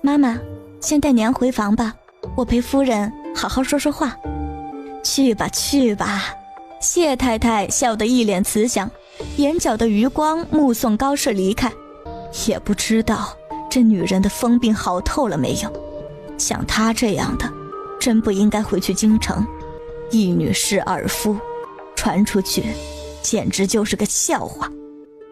A: 妈妈，先带娘回房吧，我陪夫人好好说说话。去吧去吧。谢太太笑得一脸慈祥，眼角的余光目送高氏离开。也不知道这女人的疯病好透了没有，像她这样的真不应该回去京城，一女侍2夫，传出去简直就是个笑话。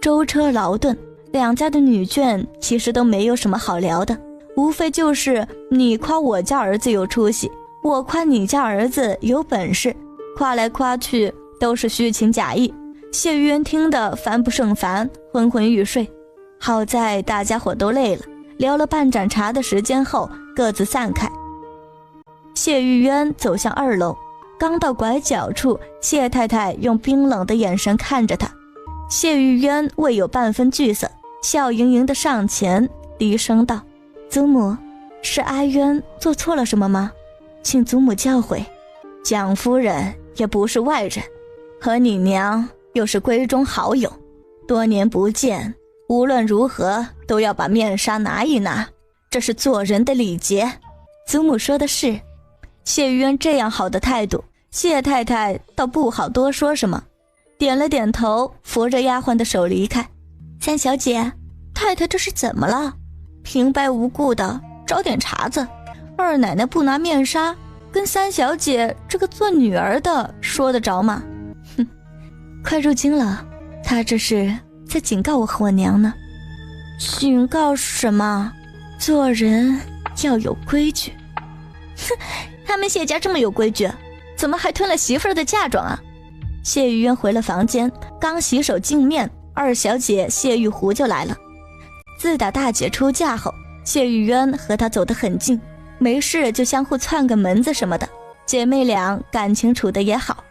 A: 舟车劳顿，2家的女眷其实都没有什么好聊的，无非就是你夸我家儿子有出息，我夸你家儿子有本事，夸来夸去都是虚情假意。谢玉渊听得烦不胜烦，昏昏欲睡。好在大家伙都累了，聊了半盏茶的时间后各自散开。谢玉渊走向2楼，刚到拐角处，谢太太用冰冷的眼神看着他。谢玉渊未有半分惧色，笑盈盈地上前低声道：祖母，是阿渊做错了什么吗？请祖母教诲。蒋夫人也不是外人，和你娘又是闺中好友，多年不见，无论如何都要把面纱拿一拿，这是做人的礼节。祖母说的是。谢玉渊这样好的态度，谢太太倒不好多说什么，点了点头，扶着丫鬟的手离开。三小姐，太太这是怎么了？平白无故的找点茬子，二奶奶不拿面纱，跟三小姐这个做女儿的说得着吗？哼，快入京了，她这是在警告我和我娘呢。警告什么？做人要有规矩。哼，他们谢家这么有规矩，怎么还吞了媳妇儿的嫁妆啊？谢玉渊回了房间，刚洗手净面，二小姐谢玉湖就来了。自打大姐出嫁后，谢玉渊和她走得很近，没事就相互串个门子什么的，姐妹俩感情处得也好。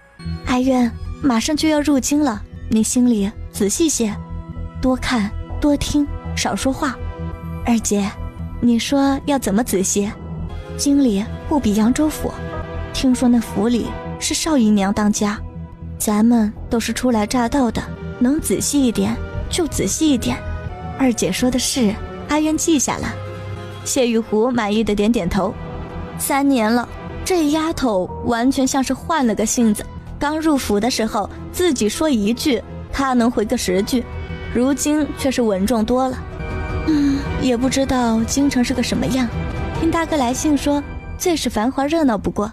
A: 阿渊，马上就要入京了，你心里仔细些，多看多听，少说话。二姐，你说要怎么仔细？京里不比扬州府，听说那府里是少姨娘当家，咱们都是初来乍到的，能仔细一点就仔细一点。二姐说的是，阿渊记下了。谢玉湖满意的点点头。3年了，这丫头完全像是换了个性子，刚入府的时候自己说1句，她能回个10句，如今却是稳重多了。也不知道京城是个什么样，听大哥来信说最是繁华热闹不过，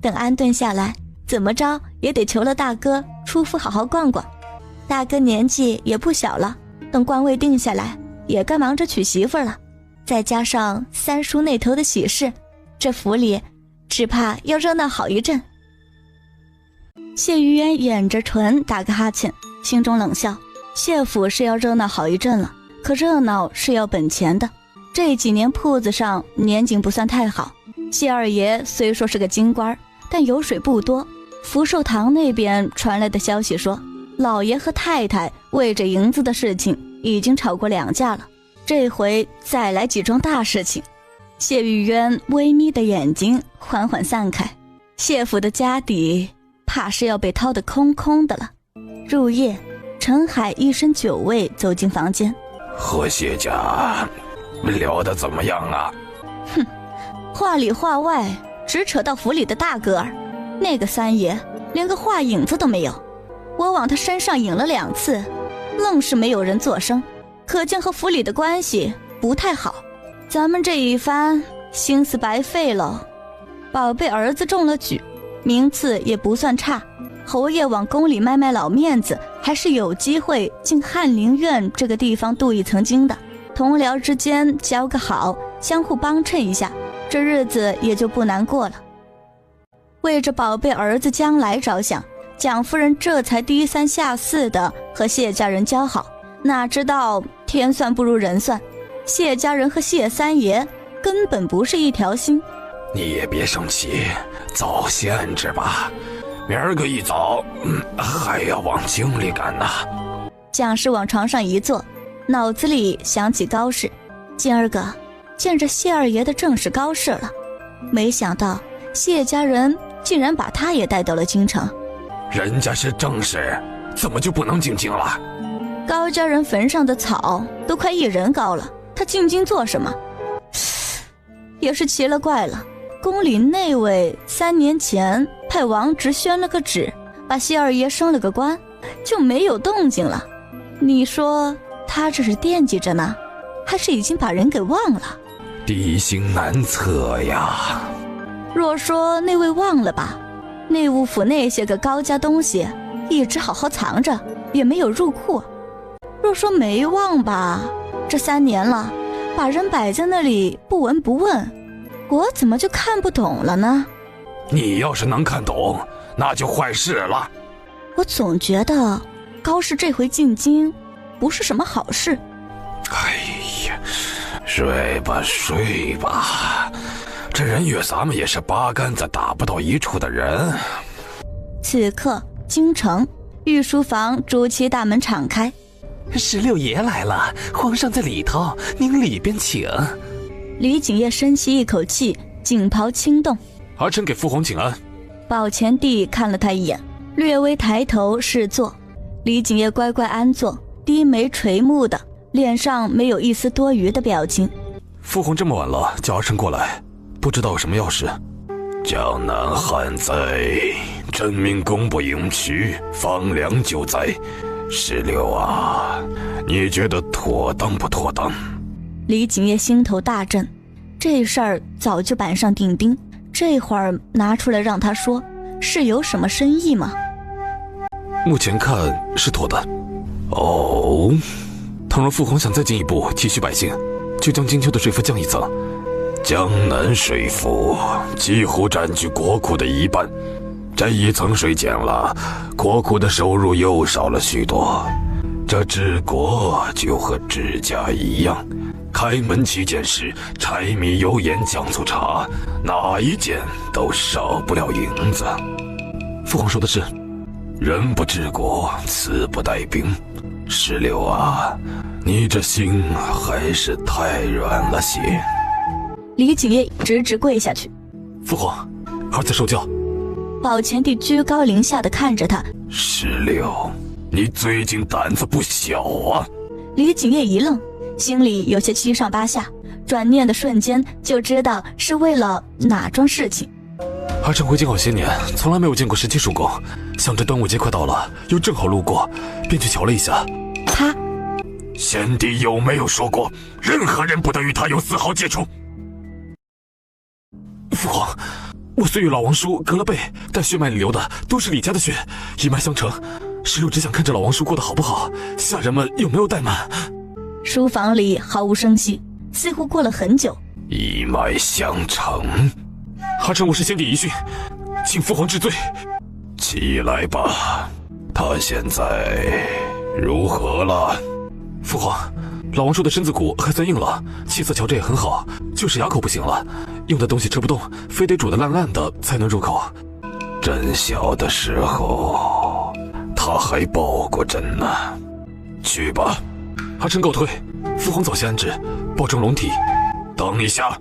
A: 等安顿下来，怎么着也得求了大哥出府好好逛逛。大哥年纪也不小了，等官位定下来也该忙着娶媳妇了，再加上三叔那头的喜事，这府里只怕要热闹好一阵。谢玉渊掩着唇打个哈欠，心中冷笑，谢府是要热闹好一阵了，可热闹是要本钱的。这几年铺子上年景不算太好，谢二爷虽说是个京官，但油水不多。福寿堂那边传来的消息说，老爷和太太为着银子的事情已经吵过2架了，这回再来几桩大事情。谢玉渊微眯的眼睛缓缓散开，谢府的家底怕是要被掏得空空的了。入夜，陈海一身酒味走进房间。
B: 和谢家聊得怎么样啊？
A: 哼，话里话外只扯到府里的大哥儿，那个三爷连个话影子都没有，我往他身上引了2次，愣是没有人作声，可见和府里的关系不太好。咱们这一番心思白费了。宝贝儿子中了举，名次也不算差，侯爷往宫里卖老面子，还是有机会进翰林院这个地方镀一层金的。同僚之间交个好，相互帮衬一下，这日子也就不难过了。为着宝贝儿子将来着想，蒋夫人这才低3下4的和谢家人交好，哪知道天算不如人算，谢家人和谢三爷根本不是一条心。
B: 你也别生气，早限制吧，明儿个一早还要往京里赶呢。
A: 蒋氏往床上一坐，脑子里想起高氏，今儿个见着谢二爷的正是高氏了，没想到谢家人竟然把他也带到了京城。
B: 人家是正室，怎么就不能进京了？
A: 高家人坟上的草都快1人高了，他进京做什么？也是奇了怪了，宫里那位3年前派王直宣了个旨，把谢二爷升了个官，就没有动静了。你说他这是惦记着呢，还是已经把人给忘了？
B: 地形难测呀。
A: 若说那位忘了吧，内务府那些个高价东西一直好好藏着，也没有入库。若说没忘吧，这3年了，把人摆在那里不闻不问，我怎么就看不懂了呢？
B: 你要是能看懂，那就坏事了。
A: 我总觉得高氏这回进京不是什么好事。
B: 哎呀，睡吧睡吧，这人与咱们也是八竿子打不到一处的人。
A: 此刻京城御书房朱漆大门敞开，
D: 石榴爷来了，皇上在里头，您里边请。
A: 李景业深吸一口气，锦袍轻动。
C: 儿臣给父皇请安。
A: 宝前帝看了他一眼，略微抬头示坐。李景业乖乖安坐，低眉垂目的，脸上没有一丝多余的表情。
C: 父皇这么晚了，叫儿臣过来，不知道有什么要事。
B: 江南旱灾，朕命工部营区放粮救灾。石榴啊，你觉得妥当不妥当？
A: 李景业心头大震，这事儿早就板上钉钉，这会儿拿出来让他说，是有什么深意吗？
C: 目前看是妥的。
B: 哦，
C: 倘若父皇想再进一步体恤百姓，就将金秋的税赋降一层。
B: 江南税赋几乎占据国库的一半，这一层税减了，国库的收入又少了许多。这治国就和治家一样，开门七件事，柴米油盐酱醋茶，哪一件都少不了银子。
C: 父皇说的是，
B: 人不治国，死不带兵。石榴啊，你这心还是太软了些。
A: 李景业直直跪下去。
C: 父皇，儿子受教。
A: 宝前帝居高临下的看着他。
B: 石榴，你最近胆子不小啊。
A: 李景业一愣，心里有些七上八下，转念的瞬间就知道是为了哪桩事情。
C: 儿臣回京好些年，从来没有见过石漆叔公，想着端午节快到了，又正好路过，便去瞧了一下。
A: 他，
B: 先帝有没有说过，任何人不得与他有丝毫接触？
C: 父皇，我虽与老王叔隔了辈，但血脉里流的都是李家的血，一脉相承。石榴只想看着老王叔过得好不好，下人们有没有怠慢？
A: 书房里毫无声息，似乎过了很久。
B: 一脉相承。
C: 儿臣无视先帝遗训，请父皇治罪。
B: 起来吧，他现在如何了？
C: 父皇，老王叔的身子骨还算硬朗，气色瞧着也很好，就是牙口不行了，用的东西吃不动，非得煮得烂烂的才能入口。
B: 朕小的时候，他还抱过朕呢。去吧。
C: 儿臣告退，父皇早些安置，保重龙体。
B: 等一下，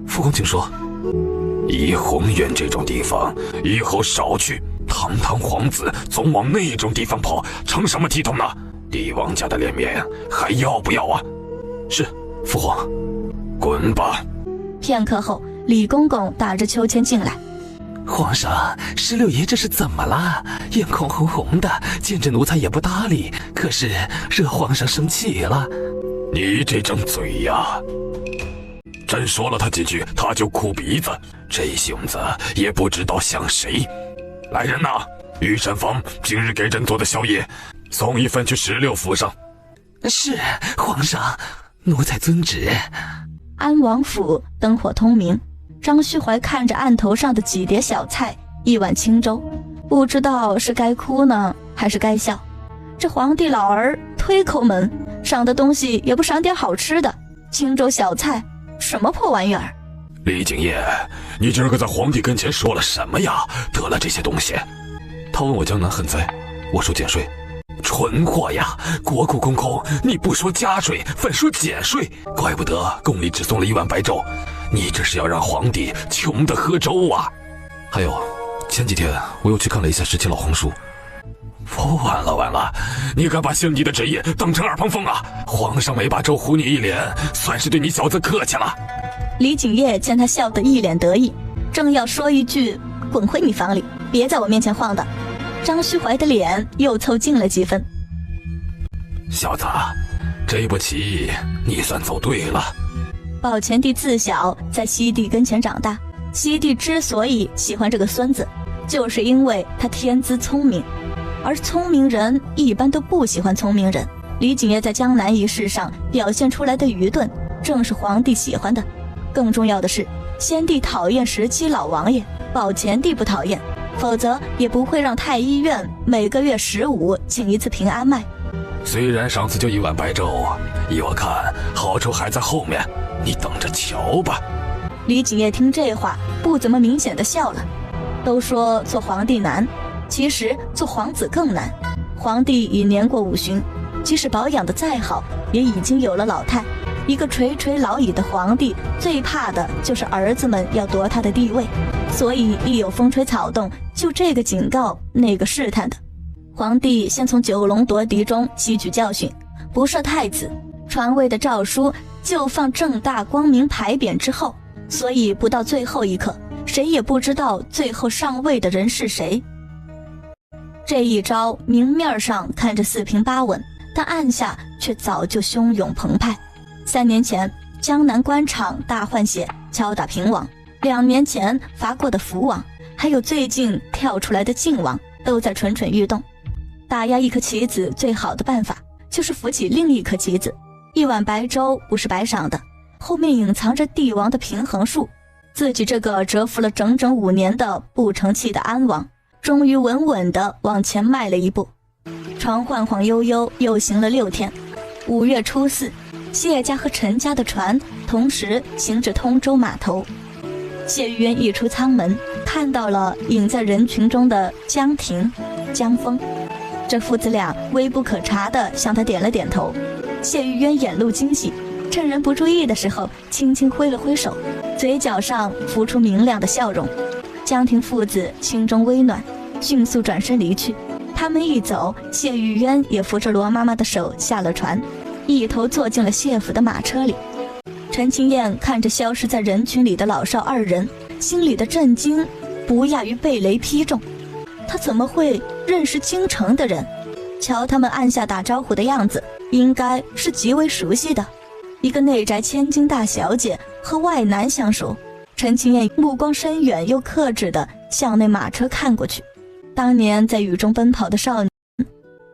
C: 父皇请说。
B: 怡红院这种地方以后少去，堂堂皇子总往那种地方跑，成什么体统呢？帝王家的脸面还要不要啊？
C: 是，父皇。
B: 滚吧。
A: 片刻后，李公公打着秋千进来。
D: 皇上，石榴爷这是怎么了？眼眶红红的，见着奴才也不搭理，可是惹皇上生气了。
B: 你这张嘴呀！朕说了他几句，他就哭鼻子，这性子也不知道像谁。来人呐，御膳房今日给朕做的宵夜，送一份去石榴府上。
D: 是，皇上，奴才遵旨。
A: 安王府灯火通明，张旭怀看着案头上的几碟小菜，一碗清粥，不知道是该哭呢，还是该笑。这皇帝老儿忒抠门，赏的东西也不赏点好吃的，清粥小菜，什么破玩意儿？
B: 李景业，你今儿个在皇帝跟前说了什么呀？得了这些东西。
C: 他问我江南旱灾，我说减税。
B: 蠢货呀！国库空空，你不说加税，反说减税，怪不得宫里只送了1碗白粥。你这是要让皇帝穷得喝粥啊！
C: 还有，前几天我又去看了一下石漆老皇叔。
B: 完了完了，你敢把先帝的旨意当成耳旁风啊？皇上没把粥糊你一脸，算是对你小子客气了。
A: 李景业见他笑得一脸得意，正要说一句滚回你房里，别在我面前晃荡，张旭怀的脸又凑近了几分。
B: 小子，这步棋你算走对了。
A: 宝前帝自小在西帝跟前长大，西帝之所以喜欢这个孙子，就是因为他天资聪明，而聪明人一般都不喜欢聪明人。李景业在江南一事上表现出来的愚钝，正是皇帝喜欢的。更重要的是，先帝讨厌石漆老王爷，宝前帝不讨厌，否则也不会让太医院每个月15请一次平安麦。
B: 虽然上次就1碗白粥，依我看好处还在后面，你等着瞧吧。
A: 李景业听这话，不怎么明显的笑了。都说做皇帝难，其实做皇子更难。皇帝已年过50，即使保养的再好，也已经有了老态。一个垂垂老矣的皇帝，最怕的就是儿子们要夺他的地位，所以一有风吹草动，就这个警告，那个试探的。皇帝先从九龙夺嫡中吸取教训，不设太子，传位的诏书就放正大光明牌匾之后，所以不到最后一刻，谁也不知道最后上位的人是谁。这一招明面上看着四平八稳，但暗下却早就汹涌澎湃。3年前江南官场大换血，敲打平王；2年前伐过的福王，还有最近跳出来的晋王，都在蠢蠢欲动。打压一颗棋子最好的办法，就是扶起另一颗棋子。1碗白粥不是白赏的，后面隐藏着帝王的平衡术。自己这个蛰伏了整整5年的不成器的安王，终于稳稳地往前迈了一步。船晃晃悠悠又行了6天。5月初4，谢家和陈家的船同时行至通州码头。谢玉渊一出舱门，看到了隐在人群中的江亭、江峰。这父子俩微不可察地向他点了点头。谢玉渊眼露惊喜，趁人不注意的时候轻轻挥了挥手，嘴角上浮出明亮的笑容。江亭父子心中微暖，迅速转身离去。他们一走，谢玉渊也扶着罗妈妈的手下了船，一头坐进了谢府的马车里。陈清燕看着消失在人群里的老少2人，心里的震惊不亚于被雷劈中。他怎么会认识京城的人？瞧他们按下打招呼的样子，应该是极为熟悉的。一个内宅千金大小姐和外男相熟。陈清燕目光深远又克制地向那马车看过去。当年在雨中奔跑的少女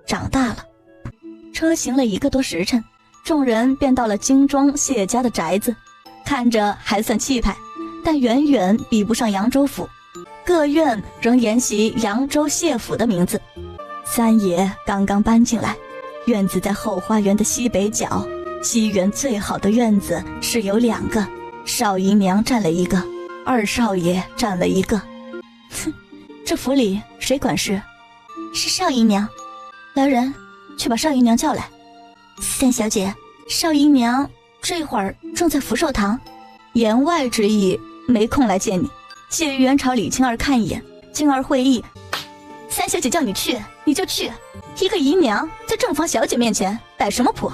A: 长大了。车行了1个多时辰，众人便到了京庄谢家的宅子。看着还算气派，但远远比不上扬州府。各院仍沿袭扬州谢府的名字。三爷刚刚搬进来，院子在后花园的西北角。西园最好的院子是有2个，少姨娘占了1个，2少爷占了1个。哼，这府里谁管事？是少姨娘。来人，去把少姨娘叫来。三小姐，少姨娘这会儿正在福寿堂。言外之意，没空来见你。谢玉渊朝李青儿看一眼，青儿会意。三小姐叫你去，你就去。一个姨娘在正房小姐面前摆什么谱？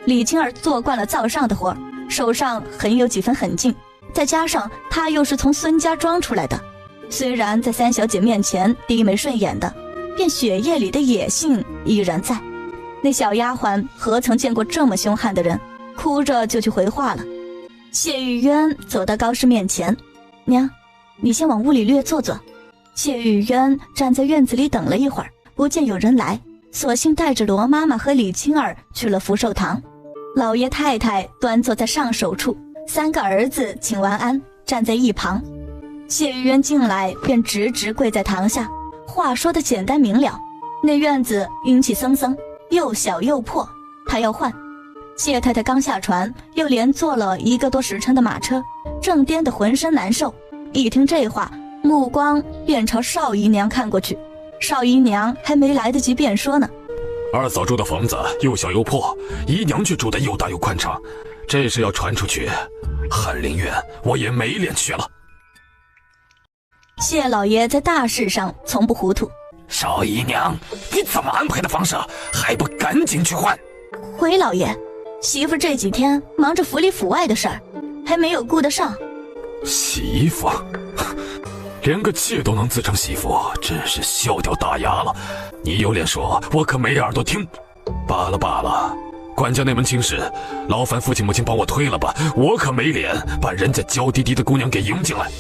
A: 李青儿做惯了灶上的活，手上很有几分狠劲，再加上她又是从孙家庄出来的，虽然在三小姐面前低眉顺眼的，便血液里的野性依然在。那小丫鬟何曾见过这么凶悍的人，哭着就去回话了。谢玉渊走到高氏面前，娘，你先往屋里略坐坐。谢玉渊站在院子里等了一会儿，不见有人来，索性带着罗妈妈和李青儿去了福寿堂。老爷太太端坐在上首处，3个儿子请完安，站在一旁。谢玉渊进来便直直跪在堂下，话说的简单明了。那院子阴气森森，又小又破，他要换。谢太太刚下船，又连坐了1个多时辰的马车，正颠得浑身难受。一听这话，目光便朝少姨娘看过去。少姨娘还没来得及辩说呢。
B: 二嫂住的房子又小又破，姨娘却住得又大又宽敞，这事要传出去，翰林院我也没脸去了。
A: 谢老爷在大事上从不糊涂。
B: 少姨娘，你怎么安排的房舍，还不赶紧去换？
A: 回老爷，媳妇这几天忙着府里府外的事儿，还没有顾得上。
B: 媳妇，连个妾都能自称媳妇，真是笑掉大牙了。你有脸说，我可没耳朵听。罢了罢了，管家那门亲事，劳烦父亲母亲帮我推了吧，我可没脸把人家娇滴滴的姑娘给迎进来。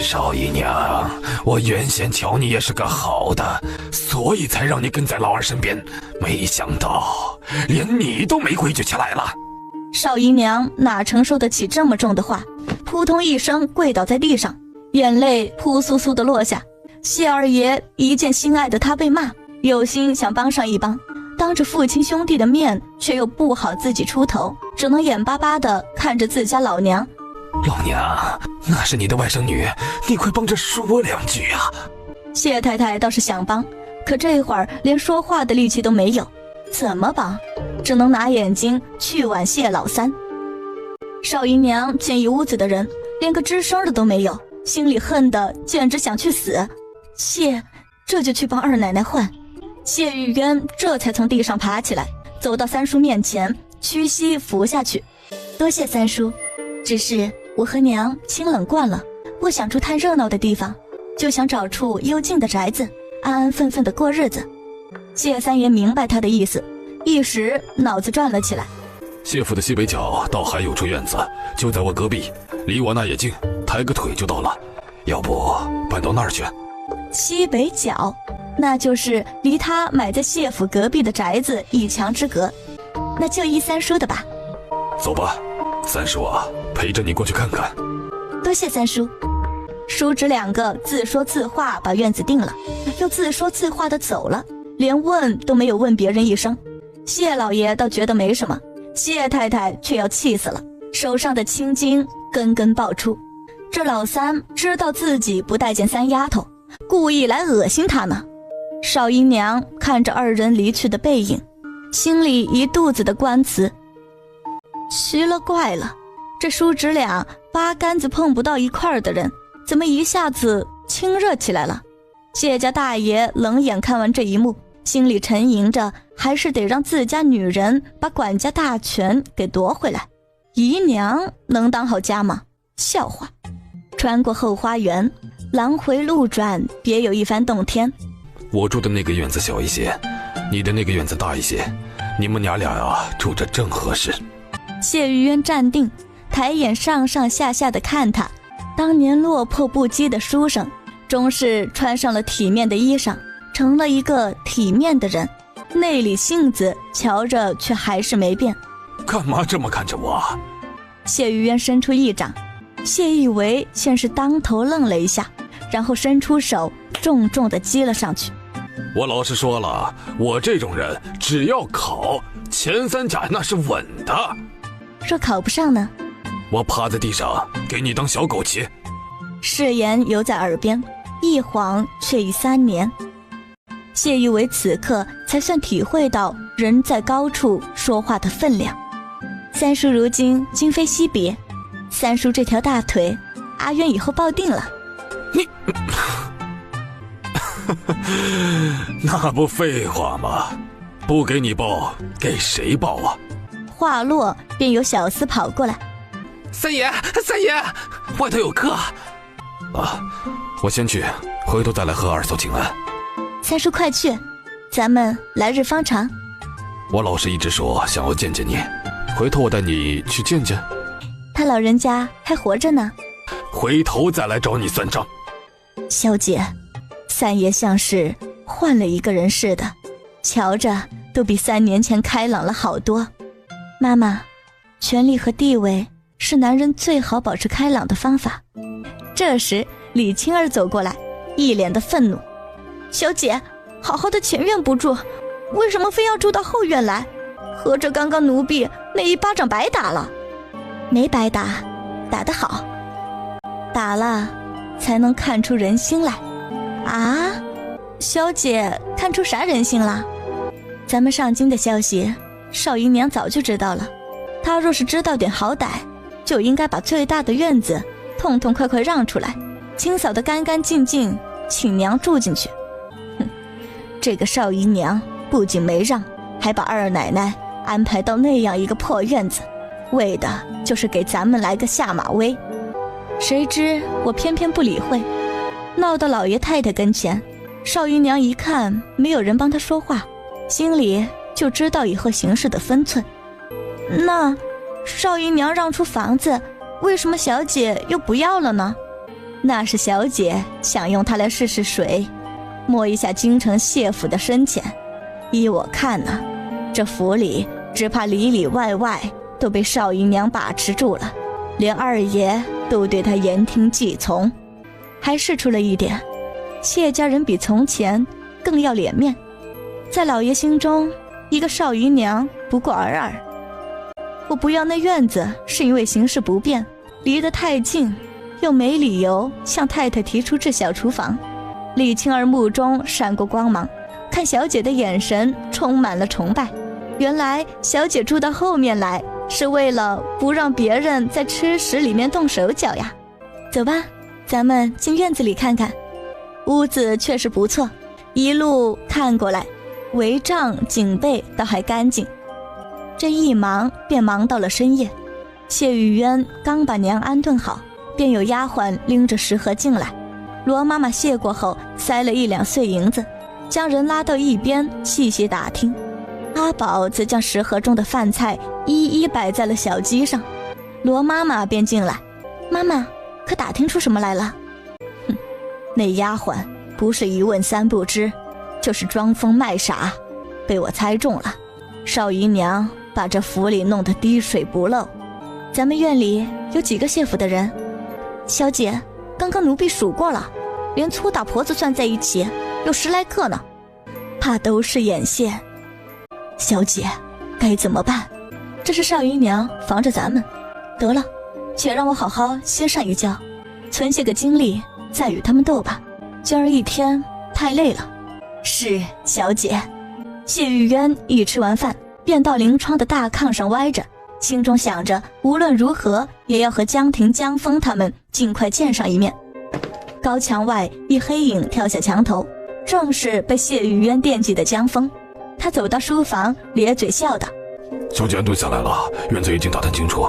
B: 少姨娘，我原先瞧你也是个好的，所以才让你跟在老二身边，没想到连你都没规矩起来了。
A: 少姨娘哪承受得起这么重的话，扑通一声跪倒在地上，眼泪扑簌簌地落下。谢二爷一见心爱的她被骂，有心想帮上一帮，当着父亲兄弟的面，却又不好自己出头，只能眼巴巴地看着自家老娘。
C: 老娘，那是你的外甥女，你快帮着说两句啊！
A: 谢太太倒是想帮，可这会儿连说话的力气都没有，怎么帮？只能拿眼睛去挽谢老三。少姨娘见一屋子的人，连个吱声的都没有，心里恨得简直想去死。谢，这就去帮二奶奶换。谢玉渊这才从地上爬起来，走到三叔面前，屈膝伏下去。多谢三叔，只是我和娘清冷惯了，不想住太热闹的地方，就想找处幽静的宅子，安安分分的过日子。谢三爷明白他的意思，一时脑子转了起来。
C: 谢府的西北角倒还有处院子，就在我隔壁，离我那也近，抬个腿就到了。要不搬到那儿去？
A: 西北角，那就是离他买在谢府隔壁的宅子一墙之隔，那就依三叔的吧。
C: 走吧，三叔啊，陪着你过去看看。
A: 多谢三叔。叔侄两个自说自话把院子定了，又自说自话的走了，连问都没有问别人一声。谢老爷倒觉得没什么，谢太太却要气死了，手上的青筋根根爆出。这老三知道自己不待见三丫头，故意来恶心她呢。少姨娘看着二人离去的背影，心里一肚子的官词。奇了怪了，这叔侄俩八竿子碰不到一块儿的人，怎么一下子亲热起来了？谢家大爷冷眼看完这一幕，心里沉吟着，还是得让自家女人把管家大权给夺回来。姨娘能当好家吗？笑话。穿过后花园，来回路转，别有一番洞天。
C: 我住的那个院子小一些，你的那个院子大一些，你们娘俩啊住着正合适。
A: 谢玉渊站定，抬眼上上下下的看他。当年落魄不羁的书生，终是穿上了体面的衣裳，成了一个体面的人，内里性子瞧着却还是没变。
C: 干嘛这么看着我？
A: 谢玉渊伸出一掌，谢一为先是当头愣了一下，然后伸出手重重地击了上去。
C: 我老实说了，我这种人只要考前三甲那是稳的。
A: 若考不上呢？
C: 我趴在地上给你当小狗骑。
A: 誓言犹在耳边，一晃却已3年。谢一为此刻才算体会到人在高处说话的分量。三叔如今今非昔比，三叔这条大腿，阿渊以后抱定了。
C: 你那不废话吗？不给你抱，给谁抱啊？
A: 话落，便有小厮跑过来。
D: 三爷，三爷，外头有客。
C: 啊，我先去，回头再来和二嫂请安。
A: 三叔快去，咱们来日方长。
C: 我老师一直说想要见见你，回头我带你去见见。
A: 他老人家还活着呢，
C: 回头再来找你算账。
A: 小姐，三爷像是换了一个人似的，瞧着都比3年前开朗了好多。妈妈，权力和地位是男人最好保持开朗的方法。这时李青儿走过来，一脸的愤怒。小姐，好好的前院不住，为什么非要住到后院来？合着刚刚奴婢那一巴掌白打了？没白打，打得好。打了才能看出人心来。啊，小姐看出啥人心了？咱们上京的消息少姨娘早就知道了，她若是知道点好歹，就应该把最大的院子痛痛快快让出来，清扫得干干净净，请娘住进去。哼，这个少姨娘不仅没让，还把二奶奶安排到那样一个破院子，为的就是给咱们来个下马威。谁知我偏偏不理会，闹到老爷太太跟前，少姨娘一看没有人帮她说话，心里就知道以后行事的分寸。那少姨娘让出房子，为什么小姐又不要了呢？那是小姐想用它来试试水，摸一下京城谢府的深浅。依我看呢，这府里只怕里里外外都被少姨娘把持住了，连二爷都对她言听计从。还试出了一点，谢家人比从前更要脸面，在老爷心中一个少姨娘不过尔尔。我不要那院子，是因为行事不便，离得太近，又没理由向太太提出这小厨房。李青儿目中闪过光芒，看小姐的眼神充满了崇拜。原来小姐住到后面来，是为了不让别人在吃食里面动手脚呀。走吧，咱们进院子里看看。屋子确实不错，一路看过来，帷帐警备倒还干净。这一忙便忙到了深夜，谢玉渊刚把娘安顿好，便有丫鬟拎着食盒进来。罗妈妈谢过后，塞了1两碎银子，将人拉到一边细细打听。阿宝则将食盒中的饭菜一一摆在了小鸡上。罗妈妈便进来，妈妈可打听出什么来了？哼，那丫鬟不是一问三不知，就是装疯卖傻，被我猜中了。少姨娘把这府里弄得滴水不漏。咱们院里有几个谢府的人？小姐，刚刚奴婢数过了，连粗打婆子算在一起有10来个呢，怕都是眼线。小姐，该怎么办？这是少姨娘防着咱们。得了，且让我好好歇上一觉，存些个精力再与他们斗吧。今儿一天太累了。是，小姐。谢玉渊一吃完饭，便到临窗的大炕上歪着，心中想着无论如何也要和江婷、江峰他们尽快见上一面。高墙外一黑影跳下墙头，正是被谢玉渊惦记的江峰。他走到书房，咧嘴笑道：
B: 小姐安顿下来了，院子已经打探清楚，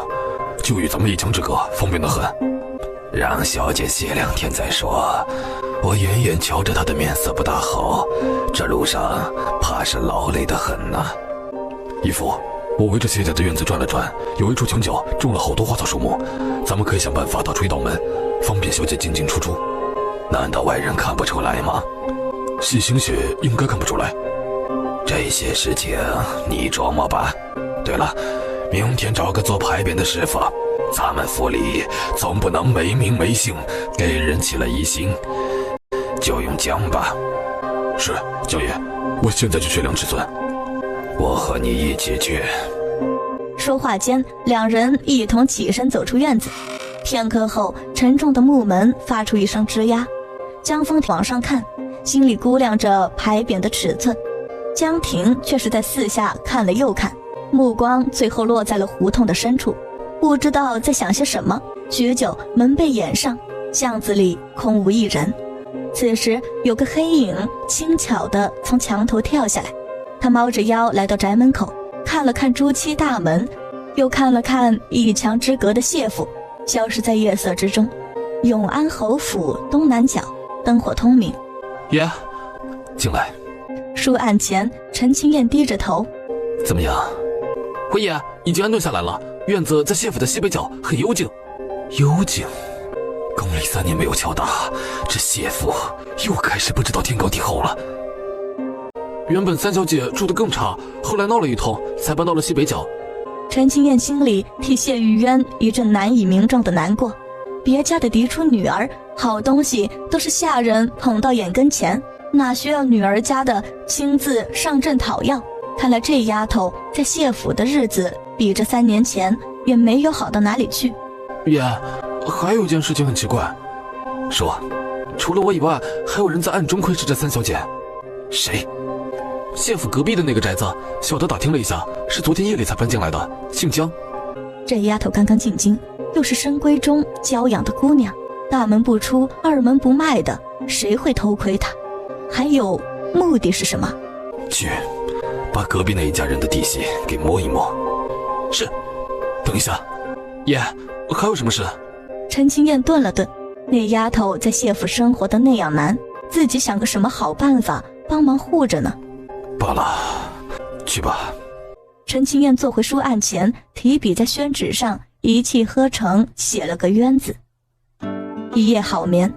B: 就与咱们一墙之隔，方便得很。让小姐歇2天再说，我远远瞧着她的面色不大好，这路上怕是劳累得很呐。义父，我围着谢家的院子转了转，有一处墙角种了好多花草树木，咱们可以想办法打出一道门，方便小姐进进出出。难道外人看不出来吗？细心些应该看不出来。这些事情你琢磨吧。对了，明天找个做牌匾的师傅，咱们府里总不能没名没姓，给人起了疑心。就用姜吧。是，江爷，我现在就去量尺寸。我和你一起去。
A: 说话间，两人一同起身走出院子。片刻后，沉重的木门发出一声吱呀。江峰往上看，心里估量着牌匾的尺寸。江婷却是在四下看了又看，目光最后落在了胡同的深处，不知道在想些什么。许久，门被掩上，巷子里空无一人。此时有个黑影轻巧地从墙头跳下来，他猫着腰来到宅门口，看了看朱漆大门，又看了看一墙之隔的谢府，消失在夜色之中。永安侯府东南角，灯火通明。
C: 爷，
B: 进来。
A: 书案前，陈清燕低着头。
B: 怎么样？
C: 回爷，已经安顿下来了，院子在谢府的西北角，很幽静。
B: 幽静？公历3年没有敲打，这谢府又开始不知道天高地厚了。
C: 原本三小姐住得更差，后来闹了一通，才搬到了西北角。
A: 陈清燕心里替谢玉渊一阵难以名状的难过。别家的嫡出女儿，好东西都是下人捧到眼跟前，哪需要女儿家的亲自上阵讨要？看来这丫头在谢府的日子比这3年前也没有好到哪里去。
C: 爷，还有一件事情很奇怪。
B: 说。
C: 除了我以外，还有人在暗中窥视这三小姐。
B: 谁？
C: 谢府隔壁的那个宅子，小的打听了一下，是昨天夜里才搬进来的，姓江。
A: 这丫头刚刚进京，又是深闺中娇养的姑娘，大门不出二门不迈的，谁会偷窥她？还有目的是什么？
B: 去把隔壁那一家人的地系给摸一摸。
C: 是。
B: 等一下。
C: 爷，还有什么事？
A: 陈清燕顿了顿，那丫头在谢府生活的那样难，自己想个什么好办法帮忙护着呢？
B: 罢了，去吧。
A: 陈清燕坐回书案前，提笔在宣纸上一气呵成写了个冤字。一夜好眠，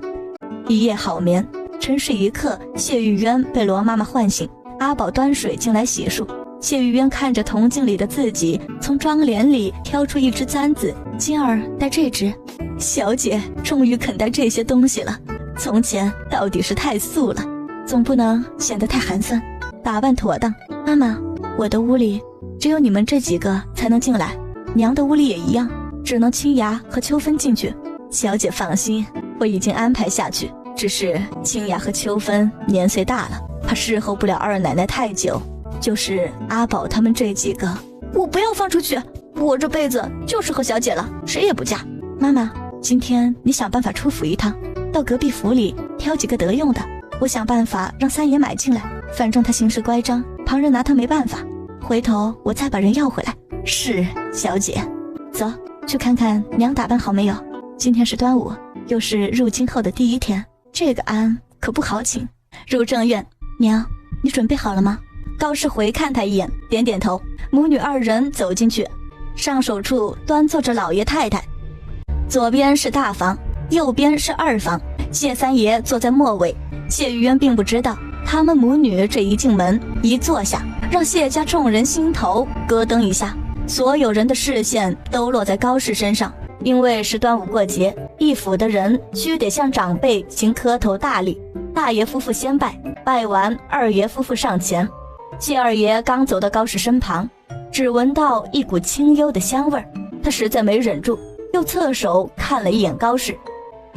A: 一夜好眠。沉睡一刻，谢玉渊被罗妈妈唤醒，阿宝端水进来洗漱。谢玉渊看着铜镜里的自己，从妆帘里挑出一只簪子，今儿戴这只。小姐终于肯戴这些东西了，从前到底是太素了，总不能显得太寒酸。打扮妥当，妈妈，我的屋里只有你们这几个才能进来，娘的屋里也一样，只能青雅和秋芬进去。小姐放心，我已经安排下去，只是青雅和秋芬年岁大了，怕侍候不了二奶奶太久。就是阿宝他们这几个，我不要放出去，我这辈子就是和小姐了，谁也不嫁。妈妈，今天你想办法出府一趟，到隔壁府里挑几个得用的，我想办法让三爷买进来，反正他行事乖张，旁人拿他没办法，回头我再把人要回来。是，小姐。走，去看看娘打扮好没有，今天是端午，又是入京后的第一天，这个安可不好请。入正院，娘，你准备好了吗？高氏回看他一眼，点点头。母女二人走进去，上首处端坐着老爷太太，左边是大房，右边是二房，谢三爷坐在末尾。谢玉渊并不知道，他们母女这一进门一坐下，让谢家众人心头咯噔一下，所有人的视线都落在高氏身上。因为是端午过节，一府的人须得向长辈行磕头大礼，大爷夫妇先拜，拜完二爷夫妇上前。谢二爷刚走到高氏身旁，只闻到一股清幽的香味儿，他实在没忍住，又侧手看了一眼高氏，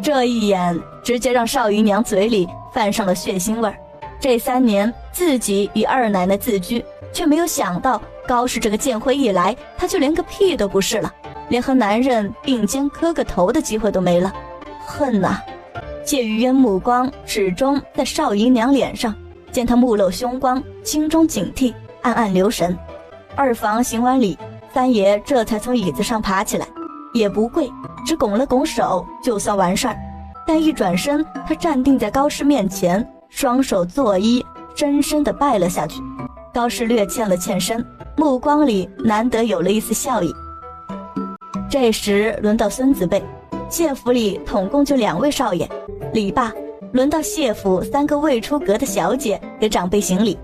A: 这一眼直接让少姨娘嘴里泛上了血腥味儿。这3年自己与二奶奶自居，却没有想到高氏这个剑辉一来，他就连个屁都不是了，连和男人并肩磕个头的机会都没了。恨啊！谢玉渊目光始终在少姨娘脸上，见她目露凶光，心中警惕，暗暗留神。二房行完礼，三爷这才从椅子上爬起来，也不跪，只拱了拱手就算完事儿。但一转身，他站定在高氏面前，双手作揖，深深地拜了下去。高氏略欠了欠身，目光里难得有了一丝笑意。这时轮到孙子辈，谢府里统共就2位少爷，礼罢，轮到谢府3个未出阁的小姐给长辈行礼。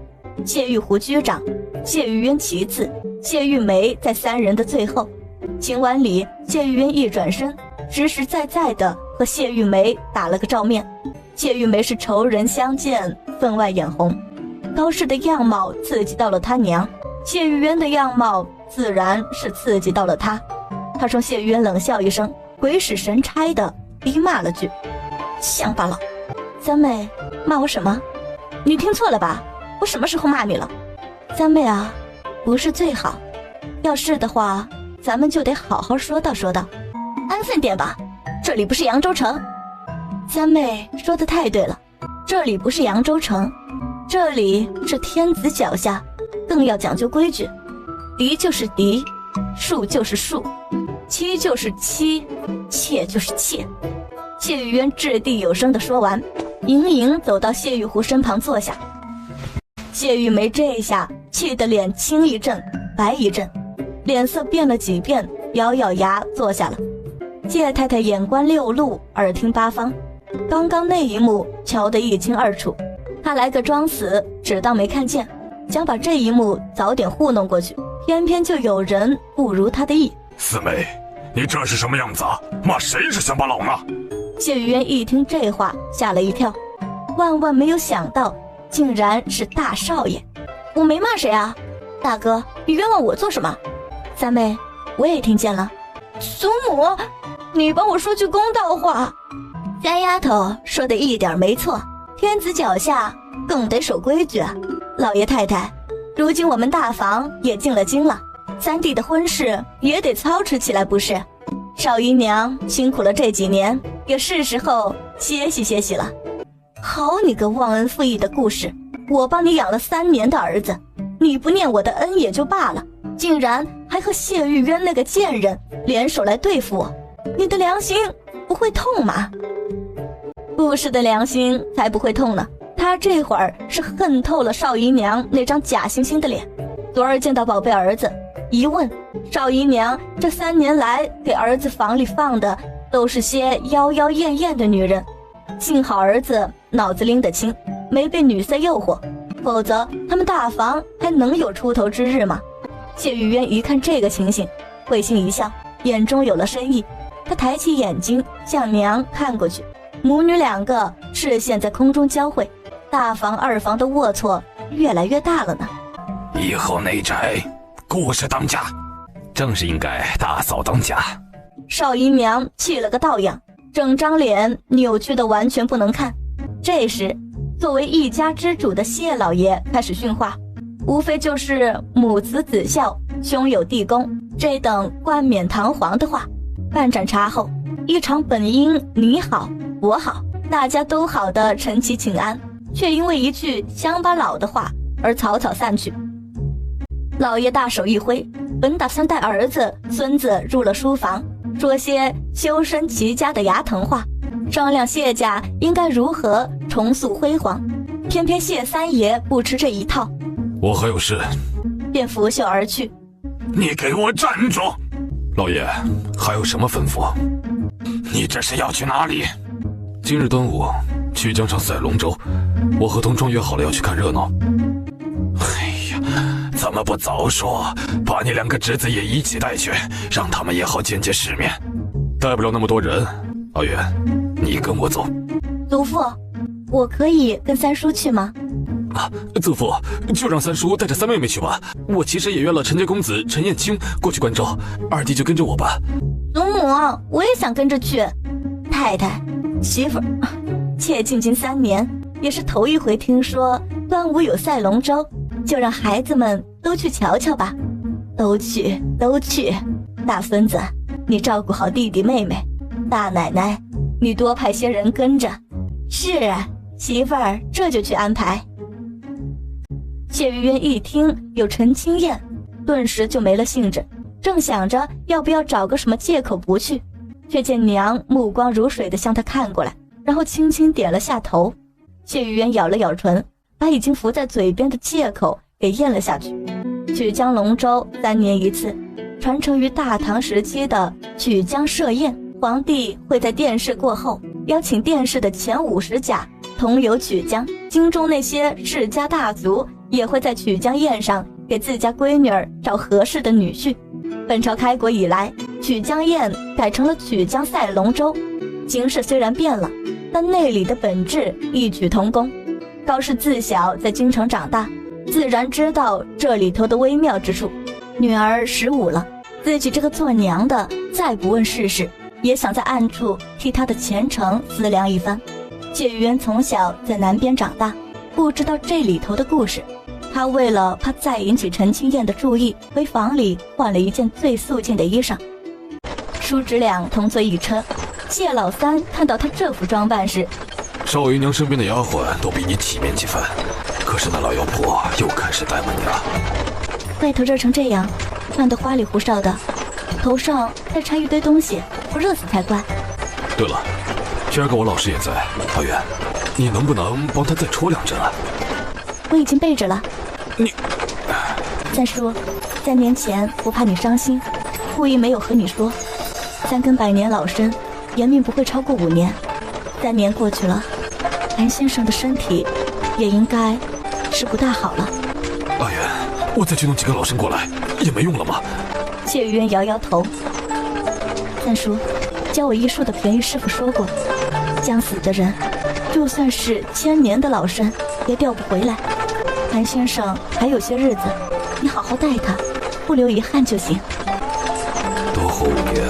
A: 谢玉湖居长，谢玉渊其次，谢玉梅在3人的最后。行完礼，谢玉渊一转身，实实在在的和谢玉梅打了个照面。谢玉梅是仇人相见，分外眼红。高氏的样貌刺激到了他娘，谢玉渊的样貌自然是刺激到了他。他冲谢玉渊冷笑一声，鬼使神差的逼骂了句：乡巴佬。三妹，骂我什么？你听错了吧？我什么时候骂你了？三妹啊，不是最好，要是的话，咱们就得好好说道说道，安分点吧。这里不是扬州城。三妹说的太对了，这里不是扬州城，这里是天子脚下，更要讲究规矩。嫡就是嫡，庶就是庶，妻就是妻，妾就是妾。谢玉渊掷地有声地说完，盈盈走到谢玉湖身旁坐下。谢玉梅这一下气得脸青一阵白一阵，脸色变了几变，咬咬牙坐下了。谢太太眼观六路，耳听八方，刚刚那一幕瞧得一清二楚，她来个装死，只当没看见，想把这一幕早点糊弄过去，偏偏就有人不如她的意。
B: 四妹，你这是什么样子啊？骂谁是乡巴佬呢？
A: 谢玉渊一听这话，吓了一跳，万万没有想到竟然是大少爷。我没骂谁啊，大哥，你冤枉我做什么？三妹，我也听见了。祖母，你帮我说句公道话。三丫头说的一点没错，天子脚下更得守规矩啊。老爷太太，如今我们大房也进了京了，三弟的婚事也得操持起来不是？少姨娘辛苦了这几年，也是时候歇息歇息了。好你个忘恩负义的故事，我帮你养了3年的儿子，你不念我的恩也就罢了，竟然还和谢玉渊那个贱人联手来对付我，你的良心不会痛吗？顾氏的良心才不会痛呢，他这会儿是恨透了少姨娘那张假惺惺的脸。昨儿见到宝贝儿子，一问，少姨娘这3年来给儿子房里放的都是些妖妖艳艳的女人，幸好儿子脑子拎得清，没被女色诱惑，否则他们大房还能有出头之日吗？谢玉渊一看这个情形，会心一笑，眼中有了深意，他抬起眼睛向娘看过去，母女2个视线在空中交汇，大房二房的龌龊越来越大了呢。
B: 以后内宅顾氏当家，正是应该大嫂当家。
A: 邵姨娘气了个倒样，整张脸扭曲的完全不能看。这时，作为一家之主的谢老爷开始训话，无非就是母慈子孝、兄友弟恭这等冠冕堂皇的话。半盏茶后，一场本应你好我好大家都好的陈齐请安，却因为一句乡巴佬的话而草草散去。老爷大手一挥，本打算带儿子孙子入了书房，说些修身齐家的牙疼话，商量谢家应该如何重塑辉煌。偏偏谢三爷不吃这一套，
C: 我还有事，
A: 便拂袖而去。
B: 你给我站住！
C: 老爷还有什么吩咐？
B: 你这是要去哪里？
C: 今日端午，去江上赛龙舟，我和同庄约好了要去看热闹。
B: 哎呀，怎么不早说，把你2个侄子也一起带去，让他们也好见见世面。
C: 带不了那么多人，阿元，你跟我走。
A: 祖父，我可以跟三叔去吗？
C: 祖父，就让三叔带着三妹妹去吧。我其实也约了陈家公子陈彦清过去关照，二弟就跟着我吧。
A: 祖母，我也想跟着去。太太，媳妇儿，妾进京3年，也是头一回听说端午有赛龙舟，就让孩子们都去瞧瞧吧。都去，都去。大孙子，你照顾好弟弟妹妹。大奶奶，你多派些人跟着。是啊，媳妇儿这就去安排。谢玉渊一听有陈清燕，顿时就没了兴致，正想着要不要找个什么借口不去，却见娘目光如水地向他看过来，然后轻轻点了下头。谢玉渊咬了咬唇，把已经浮在嘴边的借口给咽了下去。曲江龙舟3年一次，传承于大唐时期的曲江设宴，皇帝会在殿试过后邀请殿试的前50甲同游曲江，京中那些世家大族也会在曲江宴上给自家闺女儿找合适的女婿。本朝开国以来，曲江宴改成了曲江赛龙舟，形式虽然变了，但内里的本质异曲同工。高氏自小在京城长大，自然知道这里头的微妙之处。女儿15了，自己这个做娘的再不问世事，也想在暗处替她的前程思量一番。谢玉渊从小在南边长大，不知道这里头的故事。他为了怕再引起陈清燕的注意，回房里换了一件最素净的衣裳。叔侄俩同坐一车，谢老三看到他这副装扮时，
C: 少姨娘身边的丫鬟都比你体面几分，可是那老妖婆又开始怠慢你了。
A: 外头热成这样，穿得花里胡哨的，头上再插一堆东西，不热死才怪。
C: 对了，今儿个我老师也在，阿元，你能不能帮他再戳2针啊？
A: 我已经备着了。
C: 你，
A: 三叔，3年前不怕你伤心，故意没有和你说，3根百年老参，延命不会超过5年。3年过去了，韩先生的身体也应该是不大好了。
C: 阿元，我再去弄几根老参过来，也没用了吗？
A: 谢玉渊摇摇头。三叔，教我医术的便宜师傅说过，将死的人，就算是1000年的老参，也调不回来。韩先生还有些日子，你好好待他，不留遗憾就行。
C: 多活5年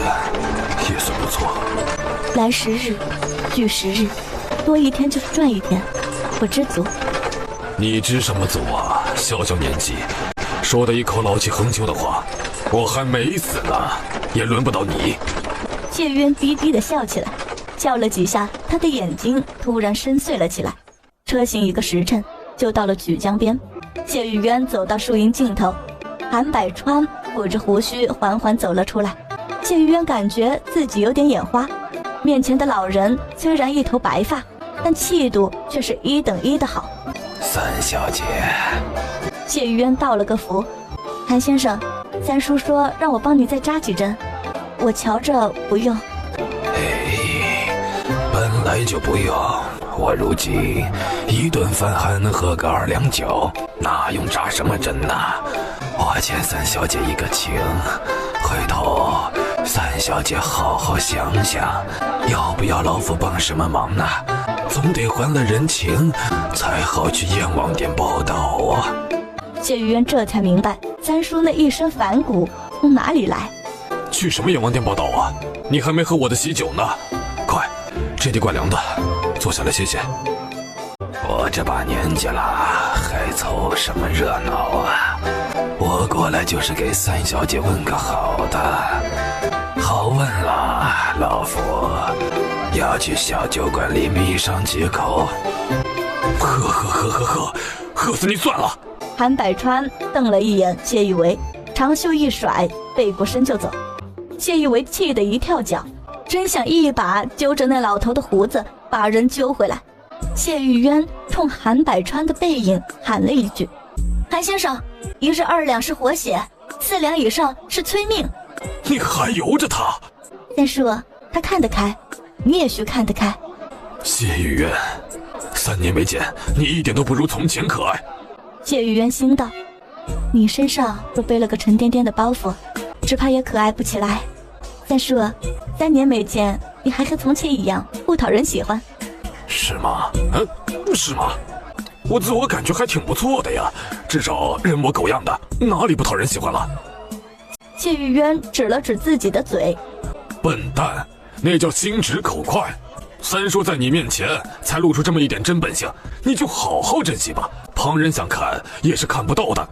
C: 也算不错。
A: 来10日，聚10日，多1天就是赚1天，我知足。
C: 你知什么足啊？小小年纪，说的一口老气横秋的话。我还没死呢，也轮不到你。
A: 谢渊低低地笑起来，叫了几下，他的眼睛突然深邃了起来。车行1个时辰，就到了曲江边。谢玉渊走到树荫尽头，韩百川抚着胡须缓缓走了出来。谢玉渊感觉自己有点眼花，面前的老人虽然一头白发，但气度却是1等1的好。
B: 三小姐，
A: 谢玉渊道了个福。韩先生，三叔说让我帮你再扎几针，我瞧着不用。
B: 本来就不用，我如今1顿饭还能喝个2两酒，哪用扎什么针呐？我欠三小姐一个情，回头三小姐好好想想，要不要老夫帮什么忙呢？总得还了人情，才好去阎王殿报道啊。
A: 谢玉渊这才明白三叔那一身反骨从哪里来。
C: 去什么阎王殿报道啊？你还没喝我的喜酒呢，快，这地怪凉的，坐下来歇歇。
B: 我这把年纪了，还凑什么热闹啊？我过来就是给三小姐问个好的。好问了，老夫要去小酒馆里抿上几口。
C: 喝死你算了！
A: 韩百川瞪了一眼谢玉维，长袖一甩，背过身就走。谢玉维气得一跳脚，真想一把揪着那老头的胡子，把人揪回来。谢玉渊冲韩百川的背影喊了一句：“韩先生，1日2两是活血，4两以上是催命。”
C: 你还由着他？
A: 三叔，他看得开，你也需看得开。
C: 谢玉渊，3年没见，你一点都不如从前可爱。
A: 谢玉渊心道：“你身上若背了个沉甸甸的包袱，只怕也可爱不起来。三叔，3年没见，你还和从前一样不讨人喜欢。”
C: 是吗？是吗？我自我感觉还挺不错的呀，至少人模狗样的，哪里不讨人喜欢了？
A: 谢玉渊指了指自己的嘴：“
C: 笨蛋，那叫心直口快。三叔在你面前才露出这么一点真本性，你就好好珍惜吧，旁人想看也是看不到的。”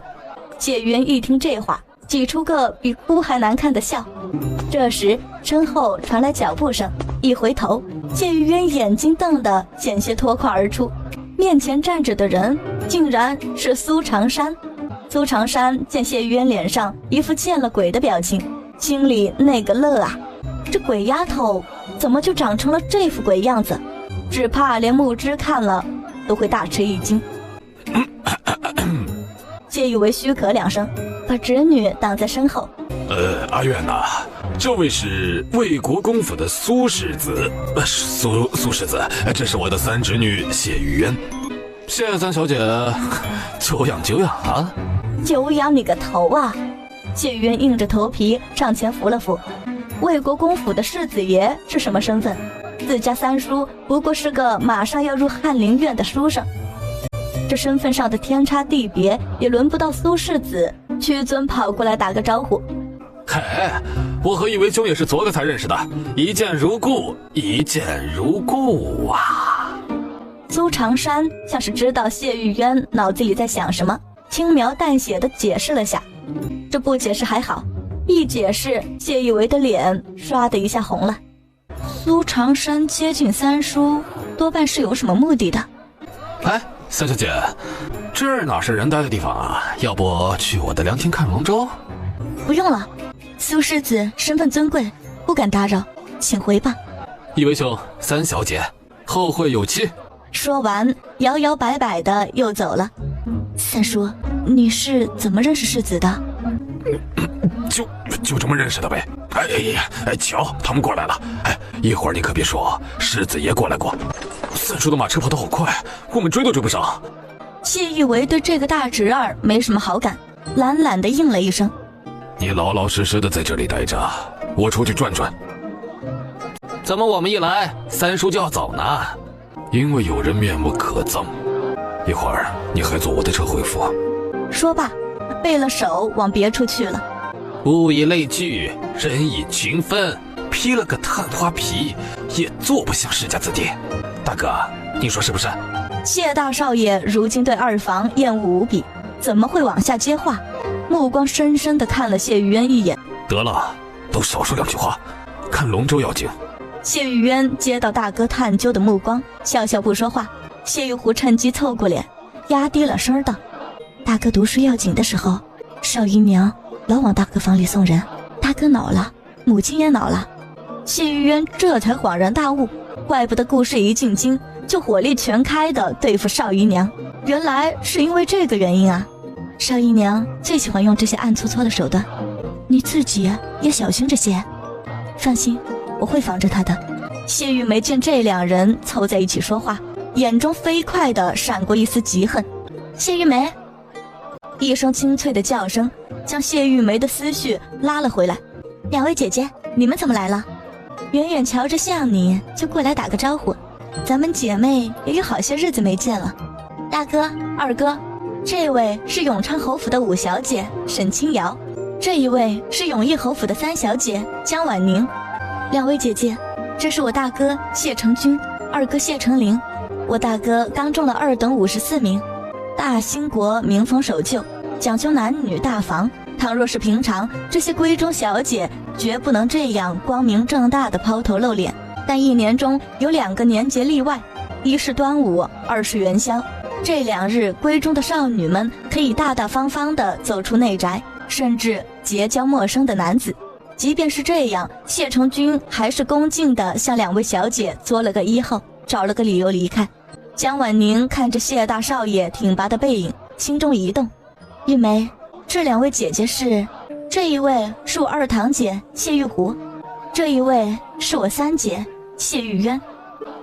A: 谢玉渊一听这话，挤出个比哭还难看的笑。这时身后传来脚步声，一回头，谢玉渊眼睛瞪得险些脱眶而出，面前站着的人竟然是苏长山。苏长山见谢玉渊脸上一副见了鬼的表情，心里那个乐啊，这鬼丫头怎么就长成了这副鬼样子？只怕连木之看了都会大吃一惊。谢玉为虚咳2声，把侄女挡在身后。
C: 阿苑呐，这位是魏国公府的苏世子，苏世子，这是我的3侄女谢玉渊。谢三小姐，久仰久仰啊！
A: 久仰你个头啊！谢玉渊硬着头皮上前扶了扶。魏国公府的世子爷是什么身份？自家三叔不过是个马上要入翰林院的书生，这身份上的天差地别，也轮不到苏世子屈尊跑过来打个招呼。
C: 嘿，我和玉为兄也是昨个才认识的，一见如故，一见如故啊！
A: 苏长山像是知道谢玉渊脑子里在想什么，轻描淡写的解释了下。这不解释还好，一解释，谢玉为的脸唰的一下红了。苏长山接近三叔，多半是有什么目的的。
C: 哎，三小姐，这儿哪是人待的地方啊？要不去我的凉亭看龙舟？
A: 不用了，苏世子身份尊贵，不敢打扰，请回吧。
C: 一为兄，三小姐，后会有期。
A: 说完，摇摇摆摆的又走了。三叔，你是怎么认识世子的？
C: 就这么认识的呗。哎，瞧，他们过来了。哎，一会儿你可别说世子爷过来过。三叔的马车跑得好快，我们追都追不上。
A: 谢玉为对这个大侄儿没什么好感，懒懒的应了一声。
C: 你老老实实的在这里待着，我出去转转。怎么我们一来，三叔就要走呢？因为有人面目可憎。一会儿你还坐我的车回府。
A: 说罢，背了手往别处去了。
C: 物以类聚，人以群分，披了个探花皮，也做不像世家子弟。大哥，你说是不是？
A: 谢大少爷如今对二房厌恶无比，怎么会往下接话？目光深深地看了谢玉渊一眼。
C: 得了，都少说2句话，看龙舟要紧。
A: 谢玉渊接到大哥探究的目光，笑笑不说话。谢玉湖趁机凑过脸，压低了声道：大哥读书要紧的时候，少姨娘老往大哥房里送人，大哥恼了，母亲也恼了。谢玉渊这才恍然大悟，怪不得故事一进京就火力全开的对付少姨娘，原来是因为这个原因啊。少姨娘最喜欢用这些暗搓搓的手段，你自己也小心这些。放心，我会防着她的。谢玉梅见这2人凑在一起说话，眼中飞快地闪过一丝嫉恨。谢玉梅，一声清脆的叫声将谢玉梅的思绪拉了回来。2位姐姐，你们怎么来了？远远瞧着像你就过来打个招呼，咱们姐妹也有好些日子没见了。大哥、二哥，这位是永昌侯府的5小姐沈清瑶，这一位是永义侯府的3小姐江婉宁。2位姐姐，这是我大哥谢成军，二哥谢成林。我大哥刚中了2等54名，大兴国民风守旧，讲究男女大防。倘若是平常，这些闺中小姐绝不能这样光明正大的抛头露脸。但一年中有2个年节例外，一是端午，二是元宵。这2日，闺中的少女们可以大大方方地走出内宅，甚至结交陌生的男子。即便是这样，谢成军还是恭敬地向2位小姐作了个揖后，找了个理由离开。江婉宁看着谢大少爷挺拔的背影，心中一动。玉梅，这2位姐姐是？这一位是我2堂姐谢玉湖，这一位是我3姐谢玉渊。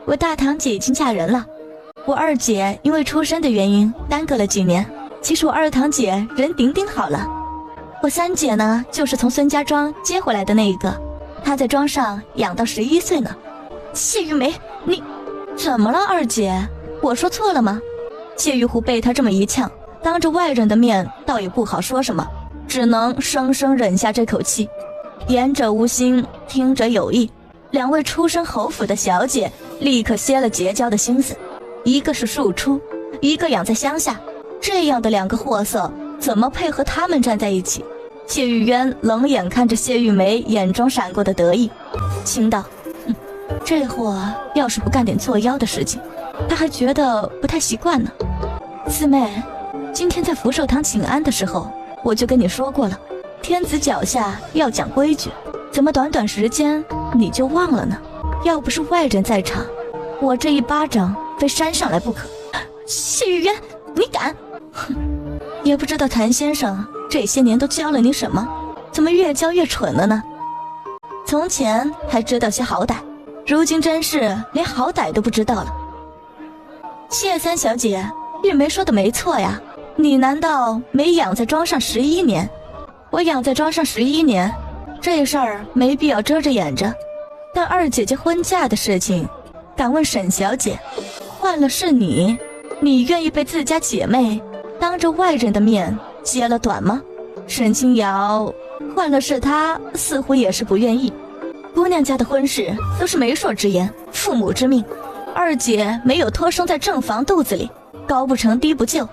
A: 我大堂姐已经嫁人了，我2姐因为出身的原因耽搁了几年。其实我2堂姐人顶顶好了。我3姐呢，就是从孙家庄接回来的那一个，她在庄上养到11岁呢。谢玉梅，你怎么了2姐？我说错了吗？谢玉湖被她这么一呛，当着外人的面倒也不好说什么，只能生生忍下这口气。言者无心，听者有意，2位出身侯府的小姐立刻歇了结交的心思。一个是庶出，一个养在乡下，这样的2个货色怎么配合他们站在一起？谢玉渊冷眼看着谢玉梅眼中闪过的得意，轻道：“这货要是不干点作妖的事情，他还觉得不太习惯呢。”四妹，今天在福寿堂请安的时候，我就跟你说过了，天子脚下要讲规矩，怎么短短时间你就忘了呢？要不是外人在场，我这一巴掌非扇上来不可。谢玉渊，你敢？哼！也不知道谭先生这些年都教了你什么，怎么越教越蠢了呢？从前还知道些好歹，如今真是连好歹都不知道了。谢3小姐，玉梅说的没错呀，你难道没养在庄上11年？我养在庄上11年，这事儿没必要遮着掩着。但2姐姐婚嫁的事情，敢问沈小姐，换了是你愿意被自家姐妹当着外人的面揭了短吗？沈清瑶，换了是她，似乎也是不愿意。姑娘家的婚事都是媒妁之言，父母之命，2姐没有托生在正房肚子里，高不成低不就。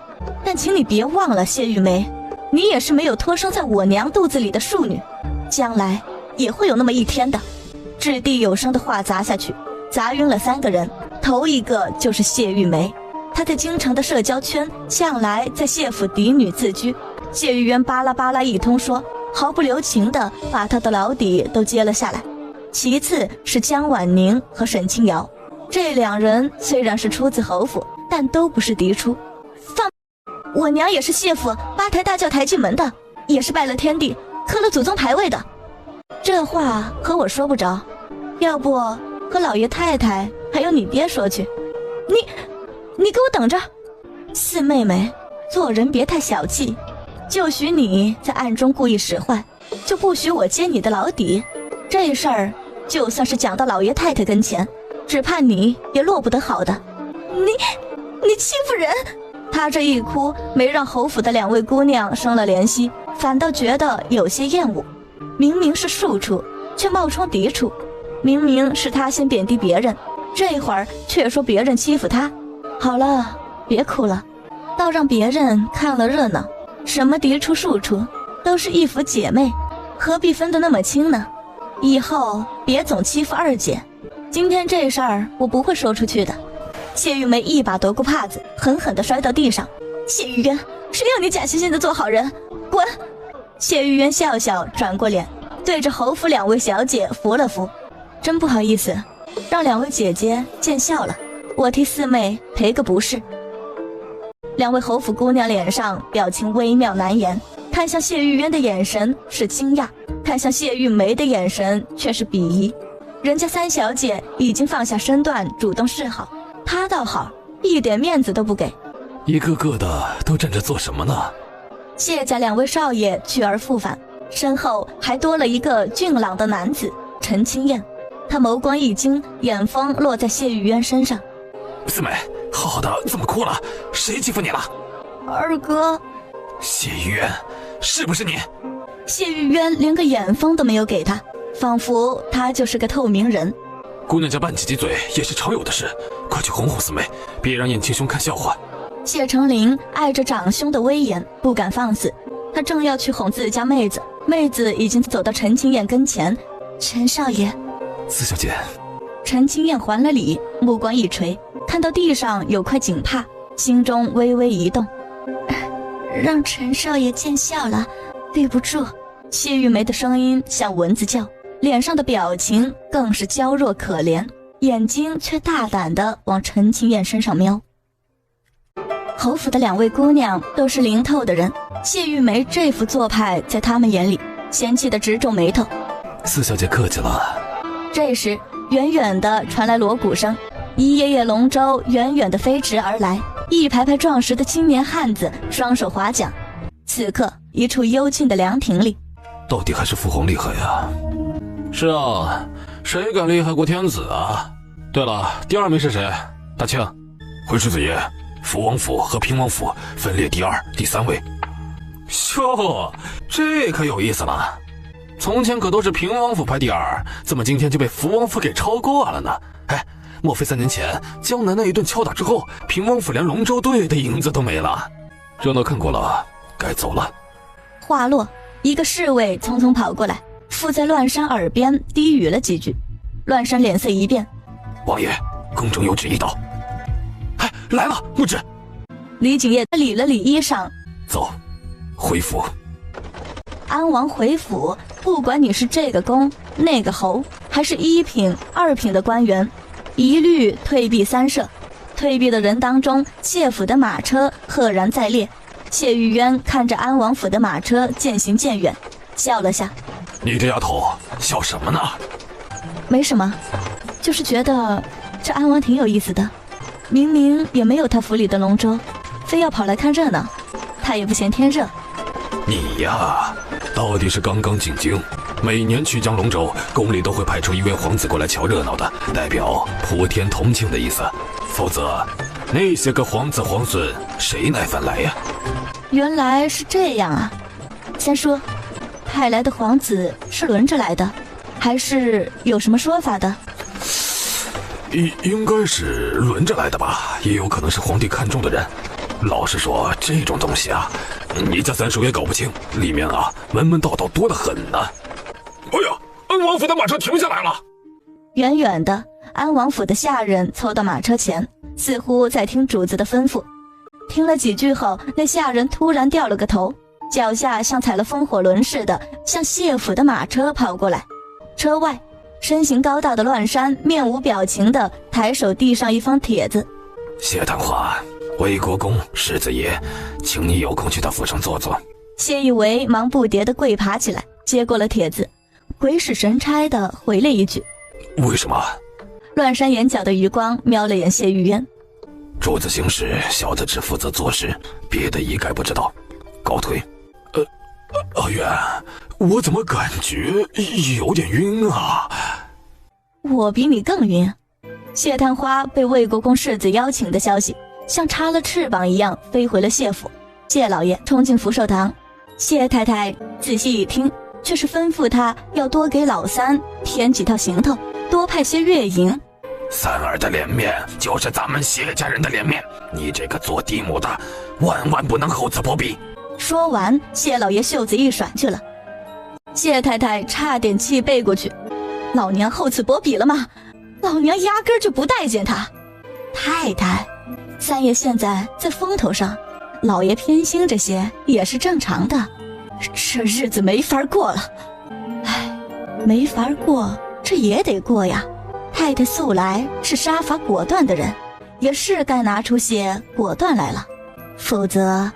A: 但请你别忘了，谢玉梅，你也是没有托生在我娘肚子里的庶女，将来也会有那么一天的。掷地有声的话砸下去，砸晕了3个人，头一个就是谢玉梅。她在京城的社交圈向来在谢府嫡女自居，谢玉渊巴拉巴拉一通说，毫不留情地把她的老底都接了下来。其次是江婉宁和沈清瑶，这2人虽然是出自侯府，但都不是嫡出。我娘也是谢府8抬大轿抬进门的，也是拜了天地，磕了祖宗牌位的。这话和我说不着，要不和老爷太太还有你爹说去。你给我等着！四妹妹，做人别太小气，就许你在暗中故意使坏，就不许我揭你的老底。这事儿就算是讲到老爷太太跟前，只怕你也落不得好的。你欺负人！她这一哭，没让侯府的2位姑娘生了怜惜，反倒觉得有些厌恶。明明是庶出，却冒充嫡出；明明是她先贬低别人，这会儿却说别人欺负她。好了，别哭了，倒让别人看了热闹。什么嫡出庶出，都是一府姐妹，何必分得那么清呢？以后别总欺负2姐。今天这事儿我不会说出去的。谢玉梅一把夺过帕子，狠狠地摔到地上。谢玉渊，谁要你假惺惺的做好人？滚！谢玉渊笑笑，转过脸，对着侯府2位小姐扶了扶。真不好意思，让2位姐姐见笑了，我替四妹赔个不是。2位侯府姑娘脸上表情微妙难言，看向谢玉渊的眼神是惊讶，看向谢玉梅的眼神却是鄙夷。人家3小姐已经放下身段主动示好，她倒好，一点面子都不给。
C: 一个个的都站着做什么呢？
A: 谢家2位少爷去而复返，身后还多了一个俊朗的男子陈清燕。他眸光一惊，眼风落在谢玉渊身上。
C: 四妹，好好的，怎么哭了？谁欺负你了？
A: 二哥。
C: 谢玉渊，是不是你？
A: 谢玉渊连个眼风都没有给他，仿佛他就是个透明人。
C: 姑娘家拌几句嘴也是常有的事，快去哄哄四妹，别让燕青兄看笑话。
A: 谢成林碍着长兄的威严，不敢放肆。他正要去哄自家妹子，妹子已经走到陈清燕跟前。陈少爷。
C: 四小姐。
A: 陈清燕还了礼，目光一垂，看到地上有块锦帕，心中微微一动。让陈少爷见笑了，对不住。谢玉梅的声音像蚊子叫，脸上的表情更是娇弱可怜，眼睛却大胆地往陈清燕身上瞄。侯府的2位姑娘都是灵透的人，谢玉梅这副做派在他们眼里嫌弃的直皱眉头。
C: 四小姐客气了。
A: 这时远远地传来锣鼓声，一叶叶龙舟远远地飞驰而来，一排排壮实的青年汉子双手划桨。此刻一处幽静的凉亭里，
C: 到底还是父皇厉害呀。是啊，谁敢厉害过天子啊？对了，第2名是谁？大庆。回世子爷，福王府和平王府分列第2、第3位。哟，这可有意思了。从前可都是平王府排第2，怎么今天就被福王府给超过了呢？哎，莫非3年前江南那一顿敲打之后，平王府连龙舟队的影子都没了？热闹看过了，该走了。
A: 话落，一个侍卫匆匆跑过来，附在乱山耳边低语了几句。乱山脸色一变，
C: 王爷，宫中有旨一道。哎，来了，木旨。
A: 李景业理了理衣裳，
C: 走，回府。
A: 安王回府，不管你是这个公那个侯，还是1品2品的官员，一律退避3舍。退避的人当中，谢府的马车赫然在列。谢玉渊看着安王府的马车渐行渐远，笑了下。
C: 你这丫头笑什么呢？
A: 没什么，就是觉得这安王挺有意思的，明明也没有他府里的龙舟，非要跑来看热闹，他也不嫌天热。
C: 你呀，到底是刚刚进京，每年曲江龙舟，宫里都会派出1位皇子过来瞧热闹的，代表普天同庆的意思。否则，那些个皇子皇孙谁耐烦来呀？
A: 原来是这样啊！先说，派来的皇子是轮着来的，还是有什么说法的？
C: 应该是轮着来的吧，也有可能是皇帝看中的人。老实说，这种东西啊，你家三叔也搞不清，里面啊门门道道多得很呢。哎呀，安王府的马车停下来了。
A: 远远的，安王府的下人凑到马车前，似乎在听主子的吩咐。听了几句后，那下人突然掉了个头，脚下像踩了风火轮似的，向谢府的马车跑过来。车外，身形高大的乱山面无表情地抬手递上一方帖子。
C: 谢探花，魏国公世子爷，请你有空去他府上坐坐。
A: 谢一为忙不迭地跪爬起来，接过了帖子，鬼使神差地回了一句：
C: 为什么？
A: 乱山眼角的余光瞄了眼谢玉渊。
C: 主子行事，小子只负责做事，别的一概不知道，告退。阿远，我怎么感觉有点晕啊？
A: 我比你更晕。谢探花被魏国公世子邀请的消息像插了翅膀一样飞回了谢府。谢老爷冲进福寿堂，谢太太仔细一听，却是吩咐他要多给老三添几套行头，多派些月银。
C: 三儿的脸面就是咱们谢家人的脸面，你这个做嫡母的万万不能厚此薄彼。
A: 说完，谢老爷袖子一甩去了。谢太太差点气背过去，老娘厚此薄彼了吗？老娘压根儿就不待见他。太太，三爷现在在风头上，老爷偏心这些也是正常的，这日子没法过了。唉，没法过，这也得过呀。太太素来是杀伐果断的人，也是该拿出些果断来了，否则……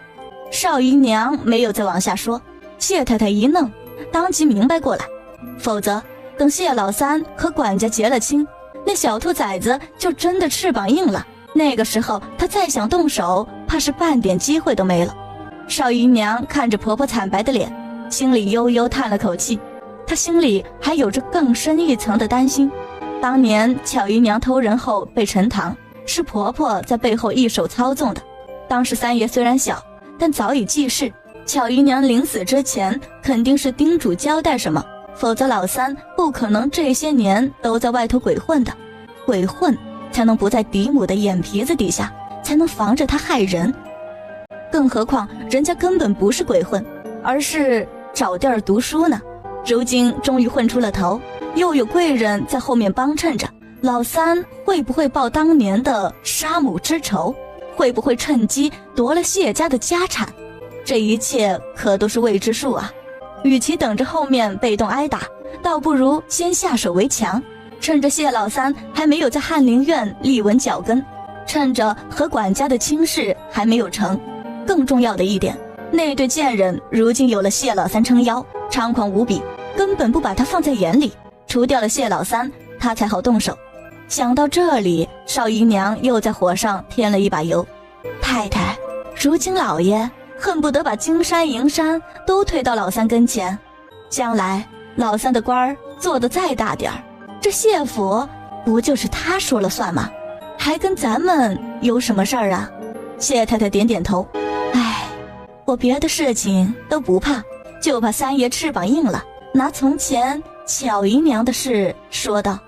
A: 少姨娘没有再往下说，谢太太一愣，当即明白过来，否则等谢老三和管家结了亲，那小兔崽子就真的翅膀硬了，那个时候她再想动手，怕是半点机会都没了。少姨娘看着婆婆惨白的脸，心里悠悠叹了口气，她心里还有着更深一层的担心。当年巧姨娘偷人后被沉塘，是婆婆在背后一手操纵的，当时三爷虽然小，但早已记事。巧姨娘临死之前肯定是叮嘱交代什么，否则老三不可能这些年都在外头鬼混的。鬼混才能不在嫡母的眼皮子底下，才能防着他害人。更何况人家根本不是鬼混，而是找地儿读书呢。如今终于混出了头，又有贵人在后面帮衬着，老三会不会报当年的杀母之仇？会不会趁机夺了谢家的家产？这一切可都是未知数啊！与其等着后面被动挨打，倒不如先下手为强，趁着谢老三还没有在翰林院立稳脚跟，趁着和管家的亲事还没有成。更重要的一点，那对贱人如今有了谢老三撑腰，猖狂无比，根本不把他放在眼里。除掉了谢老三，他才好动手。想到这里，少姨娘又在火上添了一把油。太太，如今老爷恨不得把金山银山都推到老三跟前，将来老三的官儿做得再大点儿，这谢府不就是他说了算吗？还跟咱们有什么事儿啊？谢太太点点头，唉，我别的事情都不怕，就怕三爷翅膀硬了，拿从前巧姨娘的事说道。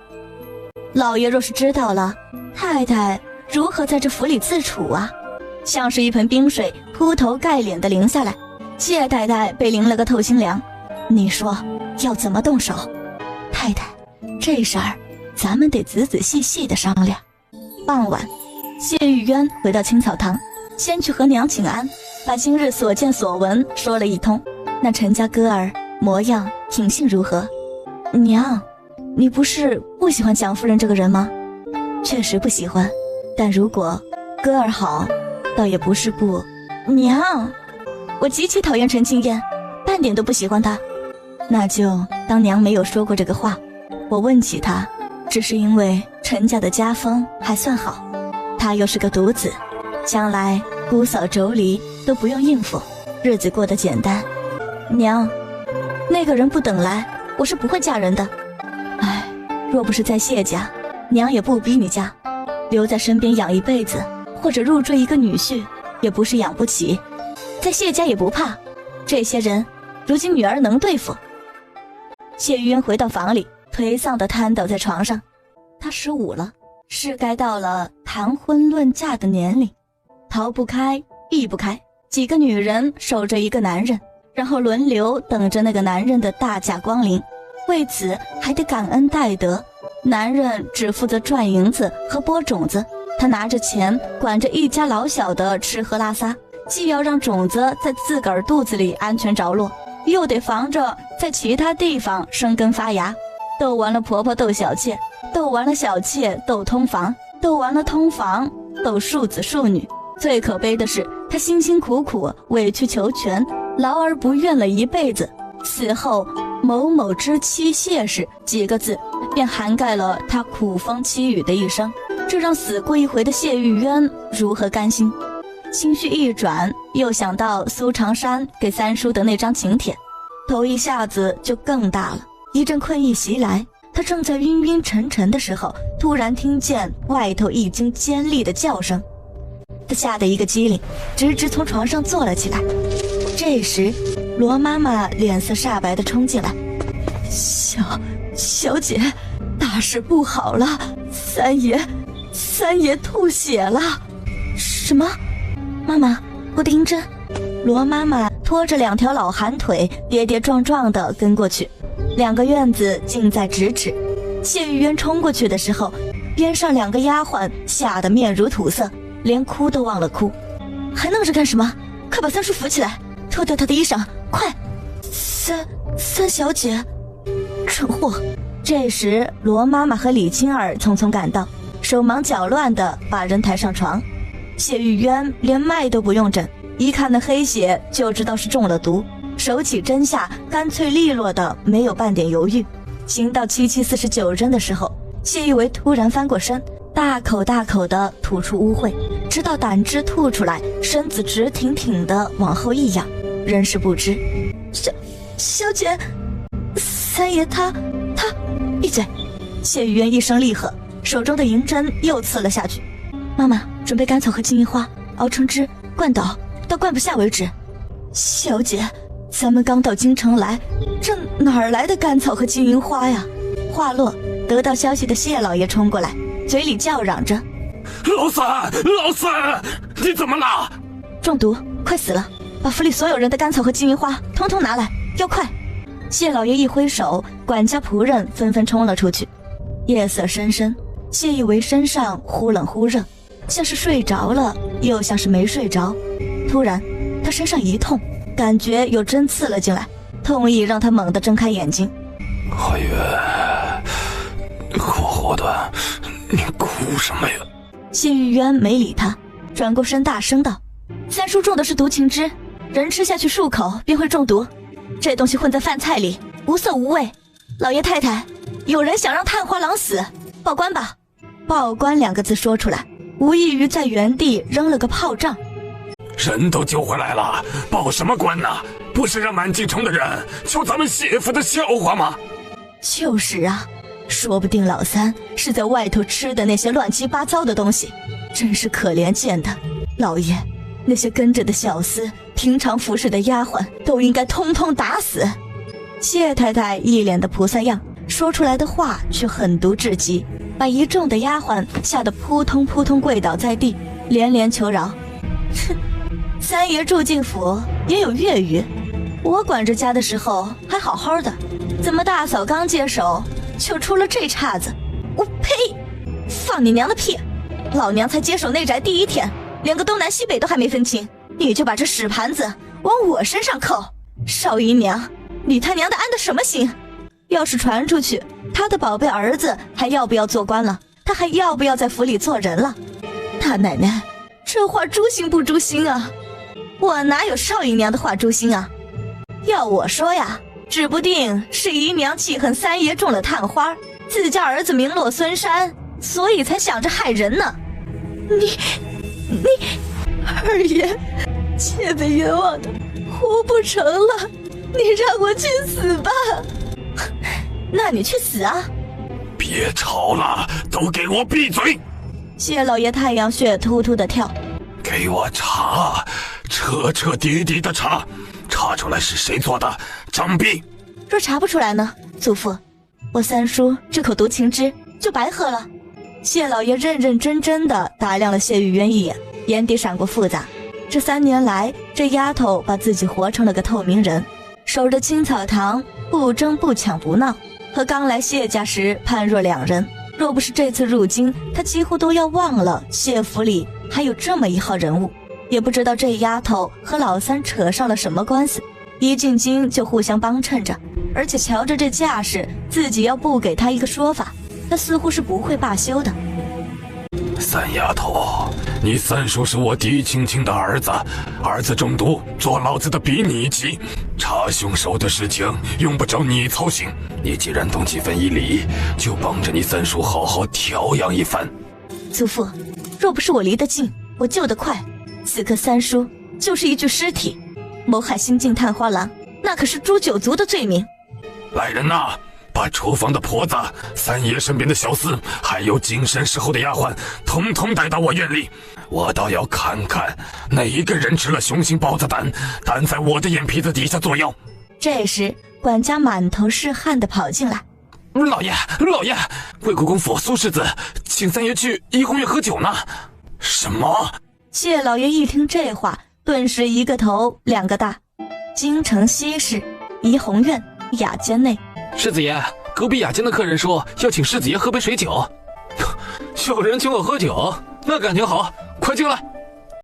A: 老爷若是知道了，太太如何在这府里自处啊？像是一盆冰水铺头盖脸的淋下来，谢太太被淋了个透心凉。你说要怎么动手？太太，这事儿咱们得仔仔细细的商量。傍晚，谢玉渊回到青草堂，先去和娘请安，把今日所见所闻说了一通。那陈家哥儿模样品性如何？娘，你不是不喜欢蒋夫人这个人吗？确实不喜欢，但如果哥儿好，倒也不是不。娘，我极其讨厌陈庆燕，半点都不喜欢她。那就当娘没有说过这个话。我问起她，只是因为陈家的家风还算好，她又是个独子，将来姑嫂妯娌都不用应付，日子过得简单。娘，那个人不等来，我是不会嫁人的。唉，若不是在谢家，娘也不逼你嫁，留在身边养一辈子，或者入赘一个女婿，也不是养不起。在谢家也不怕，这些人如今女儿能对付。谢玉渊回到房里，颓丧地瘫倒在床上。他15了，是该到了谈婚论嫁的年龄，逃不开避不开，几个女人守着一个男人，然后轮流等着那个男人的大驾光临，为此还得感恩戴德。男人只负责赚银子和播种子，他拿着钱管着一家老小的吃喝拉撒，既要让种子在自个儿肚子里安全着落，又得防着在其他地方生根发芽。斗完了婆婆斗小妾，斗完了小妾斗通房，斗完了通房斗庶子庶女。最可悲的是，他辛辛苦苦委曲求全，劳而不怨了一辈子，死后某某之妻谢氏几个字便涵盖了他苦风凄雨的一生，这让死过一回的谢玉渊如何甘心？心绪一转，又想到苏长山给三叔的那张请帖，头一下子就更大了。一阵困意袭来，他正在晕晕沉沉的时候，突然听见外头一惊尖利的叫声，他吓得一个机灵，直直从床上坐了起来。这时罗妈妈脸色煞白地冲进来，小姐，大事不好了，三爷吐血了。什么？妈妈，我的银针。罗妈妈拖着2条老寒腿跌跌撞撞地跟过去，2个院子近在咫尺。谢玉渊冲过去的时候，边上2个丫鬟吓得面如土色，连哭都忘了哭。还愣着干什么？快把三叔扶起来，脱掉他的衣裳，快！三小姐，蠢货！这时罗妈妈和李青儿匆匆赶到，手忙脚乱地把人抬上床。谢玉渊连脉都不用诊，一看那黑血就知道是中了毒，手起针下，干脆利落的，没有半点犹豫。行到7749针的时候，谢玉为突然翻过身，大口大口的吐出污秽，直到胆汁吐出来，身子直挺挺的往后一仰，人事不知。小姐，三爷他闭嘴！谢玉渊一声厉喝，手中的银针又刺了下去。妈妈，准备甘草和金银花熬成汁，灌倒，到灌不下为止。小姐，咱们刚到京城来，这哪儿来的甘草和金银花呀？话落，得到消息的谢老爷冲过来，嘴里叫嚷着：
C: 老三，你怎么了？
A: 中毒，快死了！把府里所有人的甘草和金银花统统拿来，要快！谢老爷一挥手，管家仆人纷纷冲了出去。夜色深深，谢以为身上忽冷忽热，像是睡着了，又像是没睡着。突然他身上一痛，感觉有针刺了进来，痛意让他猛地睁开眼睛。
B: 花月，活活的，你哭什么呀？
A: 谢玉渊没理他，转过身大声道：三叔中的是毒情汁，人吃下去数口便会中毒，这东西混在饭菜里，无色无味。老爷太太，有人想让探花郎死，报官吧。报官2个字说出来，无异于在原地扔了个炮仗。
C: 人都救回来了，报什么官呢？不是让满京城的人瞧咱们谢府的笑话吗？
A: 就是啊，说不定老三是在外头吃的那些乱七八糟的东西，真是可怜见的。老爷，那些跟着的小厮，平常服侍的丫鬟都应该通通打死。谢太太一脸的菩萨样，说出来的话却狠毒至极，把一众的丫鬟吓得扑通扑通跪倒在地，连连求饶。哼，三爷住进府也有月余，我管着家的时候还好好的，怎么大嫂刚接手就出了这岔子？我呸！放你娘的屁！老娘才接手内宅第1天，连个东南西北都还没分清，你就把这屎盘子往我身上扣，少姨娘，你他娘的安的什么心？要是传出去，他的宝贝儿子还要不要做官了？他还要不要在府里做人了？大奶奶，这话诛心不诛心啊？我哪有少姨娘的话诛心啊？要我说呀，指不定是姨娘气恨三爷中了探花，自家儿子名落孙山，所以才想着害人呢。你二爷，妾被冤枉的活不成了，你让我去死吧。那你去死啊！
C: 别吵了，都给我闭嘴！
A: 谢老爷太阳穴突突的跳，
C: 给我查，彻底的查，查出来是谁做的，杖毙！
A: 若查不出来呢？祖父，我三叔这口毒情汁就白喝了。谢老爷认认真真的打量了谢玉渊一眼，眼底闪过复杂。这3年来，这丫头把自己活成了个透明人，守着青草堂，不争不抢不闹，和刚来谢家时判若两人。若不是这次入京，他几乎都要忘了谢府里还有这么一号人物，也不知道这丫头和老三扯上了什么关系。一进京就互相帮衬着，而且瞧着这架势，自己要不给他一个说法，他似乎是不会罢休的。
C: 三丫头，你三叔是我嫡亲亲的儿子，儿子中毒，做老子的比你急，查凶手的事情用不着你操心。你既然懂几分义理，就帮着你三叔好好调养一番。
A: 祖父，若不是我离得近，我救得快，此刻三叔就是一具尸体。谋害新晋探花郎，那可是诛9族的罪名。
C: 来人呐，把厨房的婆子、三爷身边的小厮，还有精神侍候的丫鬟，统统带到我院里，我倒要看看哪一个人吃了雄心豹子胆，胆在我的眼皮子底下作妖。
A: 这时管家满头是汗地跑进来。
C: 老爷，贵国公府苏世子请三爷去怡红院喝酒呢。什么？
A: 谢老爷一听这话，顿时一个头2个大。京城西市怡红院雅间内，
D: 世子爷，隔壁雅间的客人说要请世子爷喝杯水酒。
C: 有人请我喝酒，那感情好，快进来。